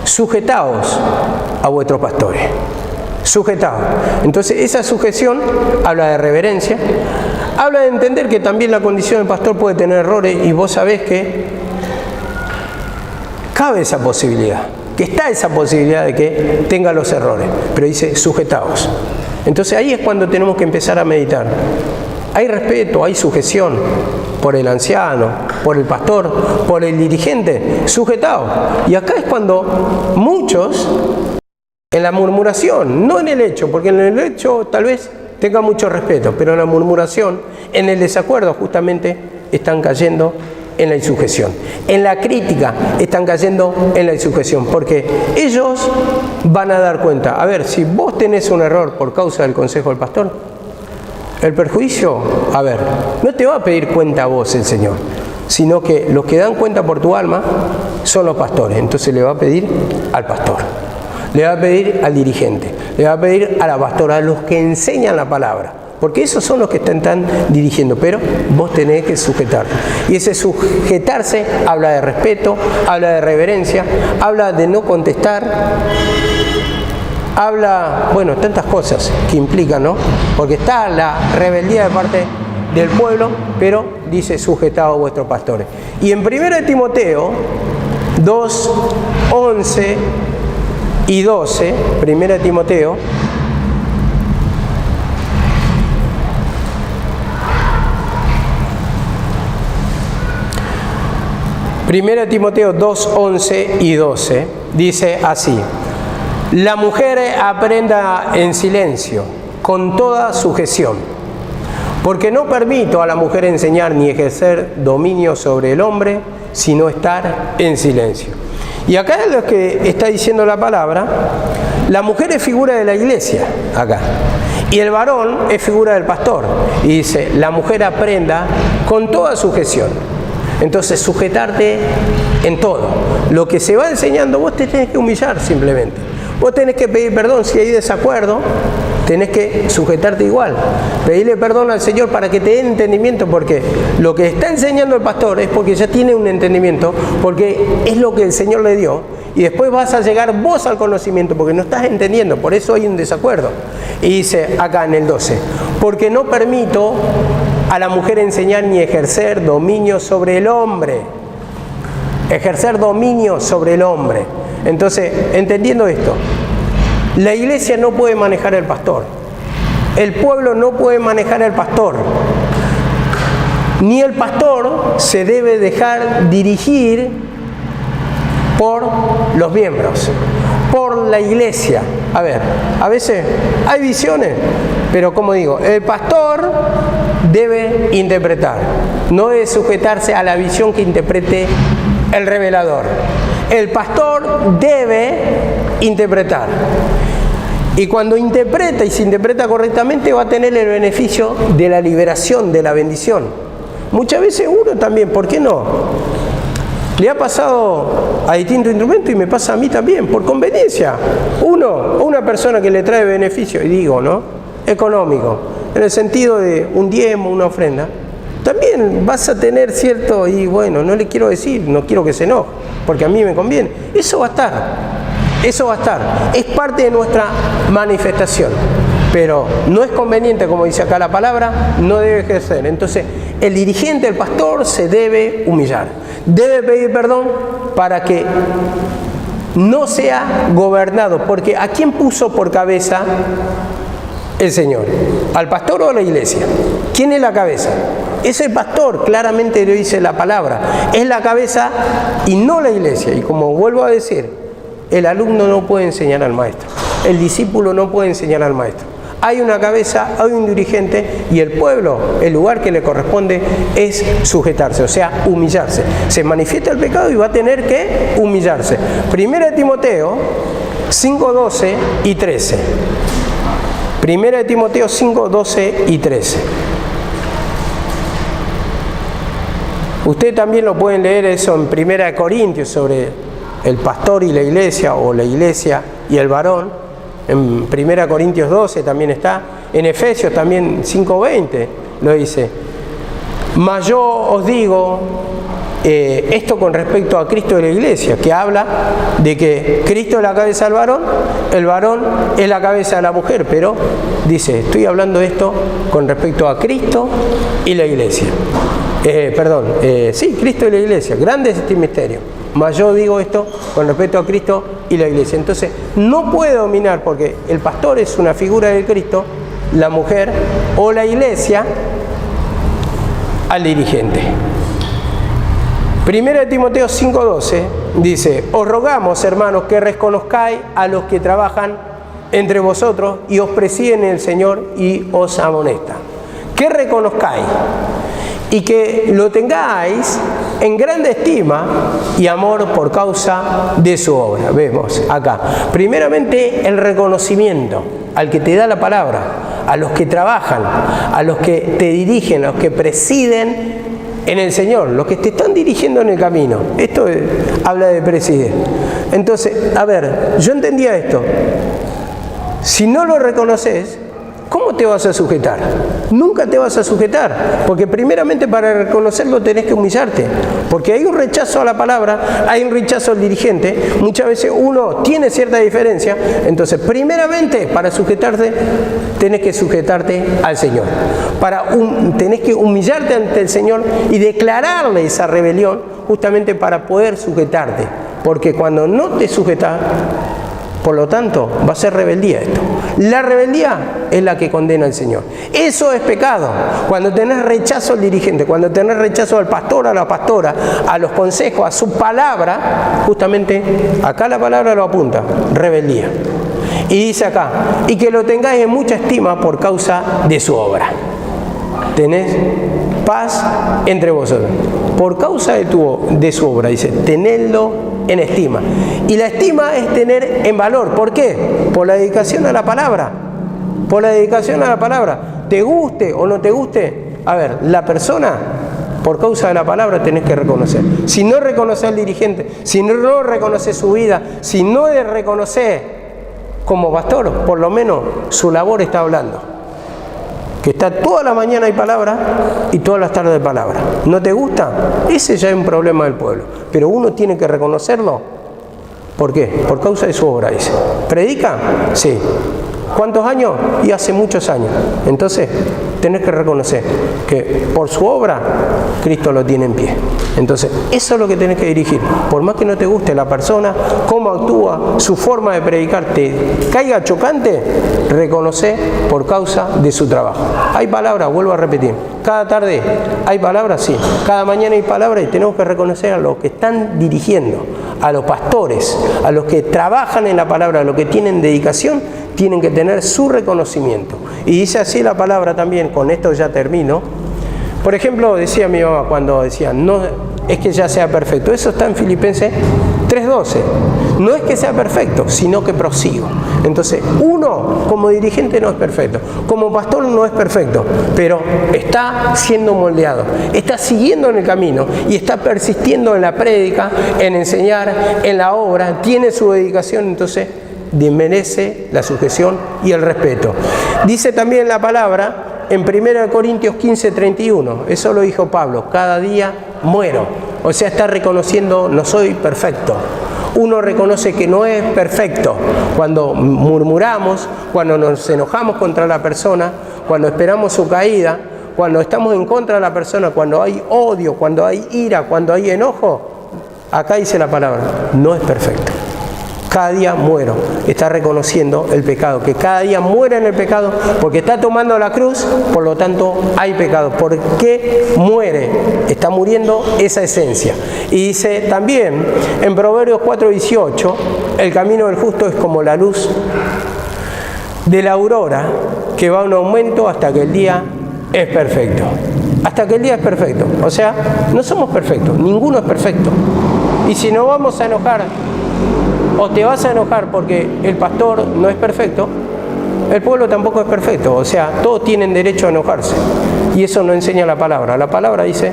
sujetaos a vuestros pastores. Sujetaos. Entonces, esa sujeción habla de reverencia, habla de entender que también la condición del pastor puede tener errores, y vos sabés que cabe esa posibilidad, que está esa posibilidad de que tenga los errores, pero dice sujetaos. Entonces ahí es cuando tenemos que empezar a meditar. Hay respeto, hay sujeción por el anciano, por el pastor, por el dirigente, sujetaos. Y acá es cuando muchos, en la murmuración, no en el hecho, porque en el hecho tal vez tenga mucho respeto, pero en la murmuración, en el desacuerdo, justamente están cayendo en la insujeción. En la crítica están cayendo en la insujeción, porque ellos van a dar cuenta. A ver, si vos tenés un error por causa del consejo del pastor, el perjuicio, a ver, no te va a pedir cuenta a vos el Señor, sino que los que dan cuenta por tu alma son los pastores. Entonces le va a pedir al pastor, le va a pedir al dirigente, le va a pedir a la pastora, a los que enseñan la palabra, porque esos son los que están dirigiendo, pero vos tenés que sujetarte. Y ese sujetarse habla de respeto, habla de reverencia, habla de no contestar, habla, bueno, tantas cosas que implican, ¿no? Porque está la rebeldía de parte del pueblo, pero dice sujetados a vuestros pastores. Y en 1 Timoteo 2, 11 y 12, 1 Timoteo, Primera Timoteo 2, 11 y 12, dice así: la mujer aprenda en silencio, con toda sujeción, porque no permito a la mujer enseñar ni ejercer dominio sobre el hombre, sino estar en silencio. Y acá es lo que está diciendo la palabra: la mujer es figura de la iglesia, acá, y el varón es figura del pastor. Y dice, la mujer aprenda con toda sujeción. Entonces, sujetarte en todo. Lo que se va enseñando, vos te tenés que humillar simplemente. Vos tenés que pedir perdón si hay desacuerdo, tenés que sujetarte igual. Pedirle perdón al Señor para que te dé entendimiento, porque lo que está enseñando el pastor es porque ya tiene un entendimiento, porque es lo que el Señor le dio, y después vas a llegar vos al conocimiento, porque no estás entendiendo, por eso hay un desacuerdo. Y dice acá en el 12, porque no permito a la mujer enseñar ni ejercer dominio sobre el hombre. Ejercer dominio sobre el hombre. Entonces, entendiendo esto, la iglesia no puede manejar al pastor. El pueblo no puede manejar al pastor. Ni el pastor se debe dejar dirigir por los miembros, por la iglesia. A ver, a veces hay visiones, pero como digo, el pastor debe interpretar, no debe sujetarse a la visión que interprete el revelador. El pastor debe interpretar. Y cuando interpreta y se interpreta correctamente, va a tener el beneficio de la liberación, de la bendición. Muchas veces uno también, ¿por qué no? Le ha pasado a distintos instrumentos y me pasa a mí también, por conveniencia. Una persona que le trae beneficio, y digo, ¿no?, económico, en el sentido de un diezmo, una ofrenda, también vas a tener cierto, y bueno, no le quiero decir, no quiero que se enoje, porque a mí me conviene. Eso va a estar, es parte de nuestra manifestación, pero no es conveniente, como dice acá la palabra, no debe ejercer. Entonces, el dirigente, el pastor, se debe humillar, debe pedir perdón para que no sea gobernado, porque ¿a quién puso por cabeza el Señor? ¿Al pastor o a la iglesia? ¿Quién es la cabeza? Es el pastor, claramente lo dice la palabra. Es la cabeza y no la iglesia. Y como vuelvo a decir, El alumno no puede enseñar al maestro. El discípulo no puede enseñar al maestro. Hay una cabeza, hay un dirigente y el pueblo, el lugar que le corresponde es sujetarse, o sea, humillarse. Se manifiesta el pecado y va a tener que humillarse. Primera de Timoteo 5, 12 y 13. Primera de Timoteo 5, 12 y 13. Usted también lo pueden leer eso en Primera de Corintios sobre el pastor y la iglesia, o la iglesia y el varón. En 1 Corintios 12 también está. En Efesios también 5:20 lo dice. Mas yo os digo esto con respecto a Cristo y la iglesia, que habla de que Cristo es la cabeza del varón, el varón es la cabeza de la mujer, pero dice, estoy hablando de esto con respecto a Cristo y la iglesia. Sí, Cristo y la iglesia, grande es este misterio. Mas yo digo esto con respecto a Cristo y la iglesia. Entonces, no puede dominar, porque el pastor es una figura de Cristo, la mujer o la iglesia al dirigente. Primera de Timoteo 5:12 dice, os rogamos, hermanos, que reconozcáis a los que trabajan entre vosotros y os presiden en el Señor y os amonestan. Que reconozcáis y que lo tengáis en grande estima y amor por causa de su obra. Vemos acá, primeramente el reconocimiento al que te da la palabra, a los que trabajan, a los que te dirigen, a los que presiden en el Señor, los que te están dirigiendo en el camino. Esto habla de presidir. Entonces, a ver, yo entendía esto. Si no lo reconoces, ¿cómo te vas a sujetar? Nunca te vas a sujetar, porque primeramente para reconocerlo tenés que humillarte, porque hay un rechazo a la palabra, hay un rechazo al dirigente. Muchas veces uno tiene cierta diferencia, entonces primeramente para sujetarte tenés que sujetarte al Señor, tenés que humillarte ante el Señor y declararle esa rebelión justamente para poder sujetarte, porque cuando no te sujetas, por lo tanto, va a ser rebeldía esto. La rebeldía es la que condena al Señor. Eso es pecado. Cuando tenés rechazo al dirigente, cuando tenés rechazo al pastor, a la pastora, a los consejos, a su palabra, justamente acá la palabra lo apunta, rebeldía. Y dice acá, y que lo tengáis en mucha estima por causa de su obra. Tenés paz entre vosotros. Por causa de su obra, dice, tenedlo en estima. Y la estima es tener en valor. ¿Por qué? Por la dedicación a la palabra. Por la dedicación a la palabra. Te guste o no te guste. A ver, la persona, por causa de la palabra, tenés que reconocer. Si no reconoces al dirigente, si no reconoces su vida, si no le reconoces como pastor, por lo menos su labor está hablando. Que está toda la mañana hay palabra y todas las tardes hay palabra. ¿No te gusta? Ese ya es un problema del pueblo. Pero uno tiene que reconocerlo. ¿Por qué? Por causa de su obra, dice. ¿Predica? Sí. ¿Cuántos años? Y hace muchos años. Entonces, tenés que reconocer que por su obra, Cristo lo tiene en pie. Entonces, eso es lo que tenés que dirigir. Por más que no te guste la persona, cómo actúa, su forma de predicar, te caiga chocante, reconoce por causa de su trabajo. Hay palabras, vuelvo a repetir. Cada tarde hay palabras, sí. Cada mañana hay palabras y tenemos que reconocer a los que están dirigiendo, a los pastores, a los que trabajan en la palabra, a los que tienen dedicación, tienen que tener su reconocimiento. Y dice así la palabra también, con esto ya termino. Por ejemplo, decía mi mamá cuando decía, no es que ya sea perfecto. Eso está en Filipenses 3:12. No es que sea perfecto, sino que prosigo. Entonces, uno como dirigente no es perfecto, como pastor no es perfecto, pero está siendo moldeado, está siguiendo en el camino y está persistiendo en la prédica, en enseñar, en la obra, tiene su dedicación, entonces merece la sujeción y el respeto. Dice también la palabra en 1 Corintios 15:31, eso lo dijo Pablo, cada día muero. O sea, está reconociendo, no soy perfecto. Uno reconoce que no es perfecto cuando murmuramos, cuando nos enojamos contra la persona, cuando esperamos su caída, cuando estamos en contra de la persona, cuando hay odio, cuando hay ira, cuando hay enojo. Acá dice la palabra, no es perfecto. Cada día muero. Está reconociendo el pecado, que cada día muere en el pecado porque está tomando la cruz, por lo tanto hay pecado. ¿Por qué muere? Está muriendo esa esencia. Y dice también en Proverbios 4:18, el camino del justo es como la luz de la aurora, que va a un aumento hasta que el día es perfecto. Hasta que el día es perfecto. O sea, no somos perfectos, ninguno es perfecto. Y si nos vamos a enojar, o te vas a enojar porque el pastor no es perfecto, el pueblo tampoco es perfecto. O sea, todos tienen derecho a enojarse. Y eso no enseña la palabra. La palabra dice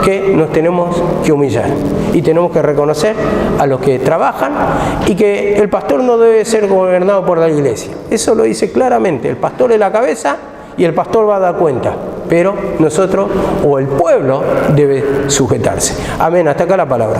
que nos tenemos que humillar y tenemos que reconocer a los que trabajan y que el pastor no debe ser gobernado por la iglesia. Eso lo dice claramente. El pastor es la cabeza y el pastor va a dar cuenta, pero nosotros o el pueblo debe sujetarse. Amén. Hasta acá la palabra.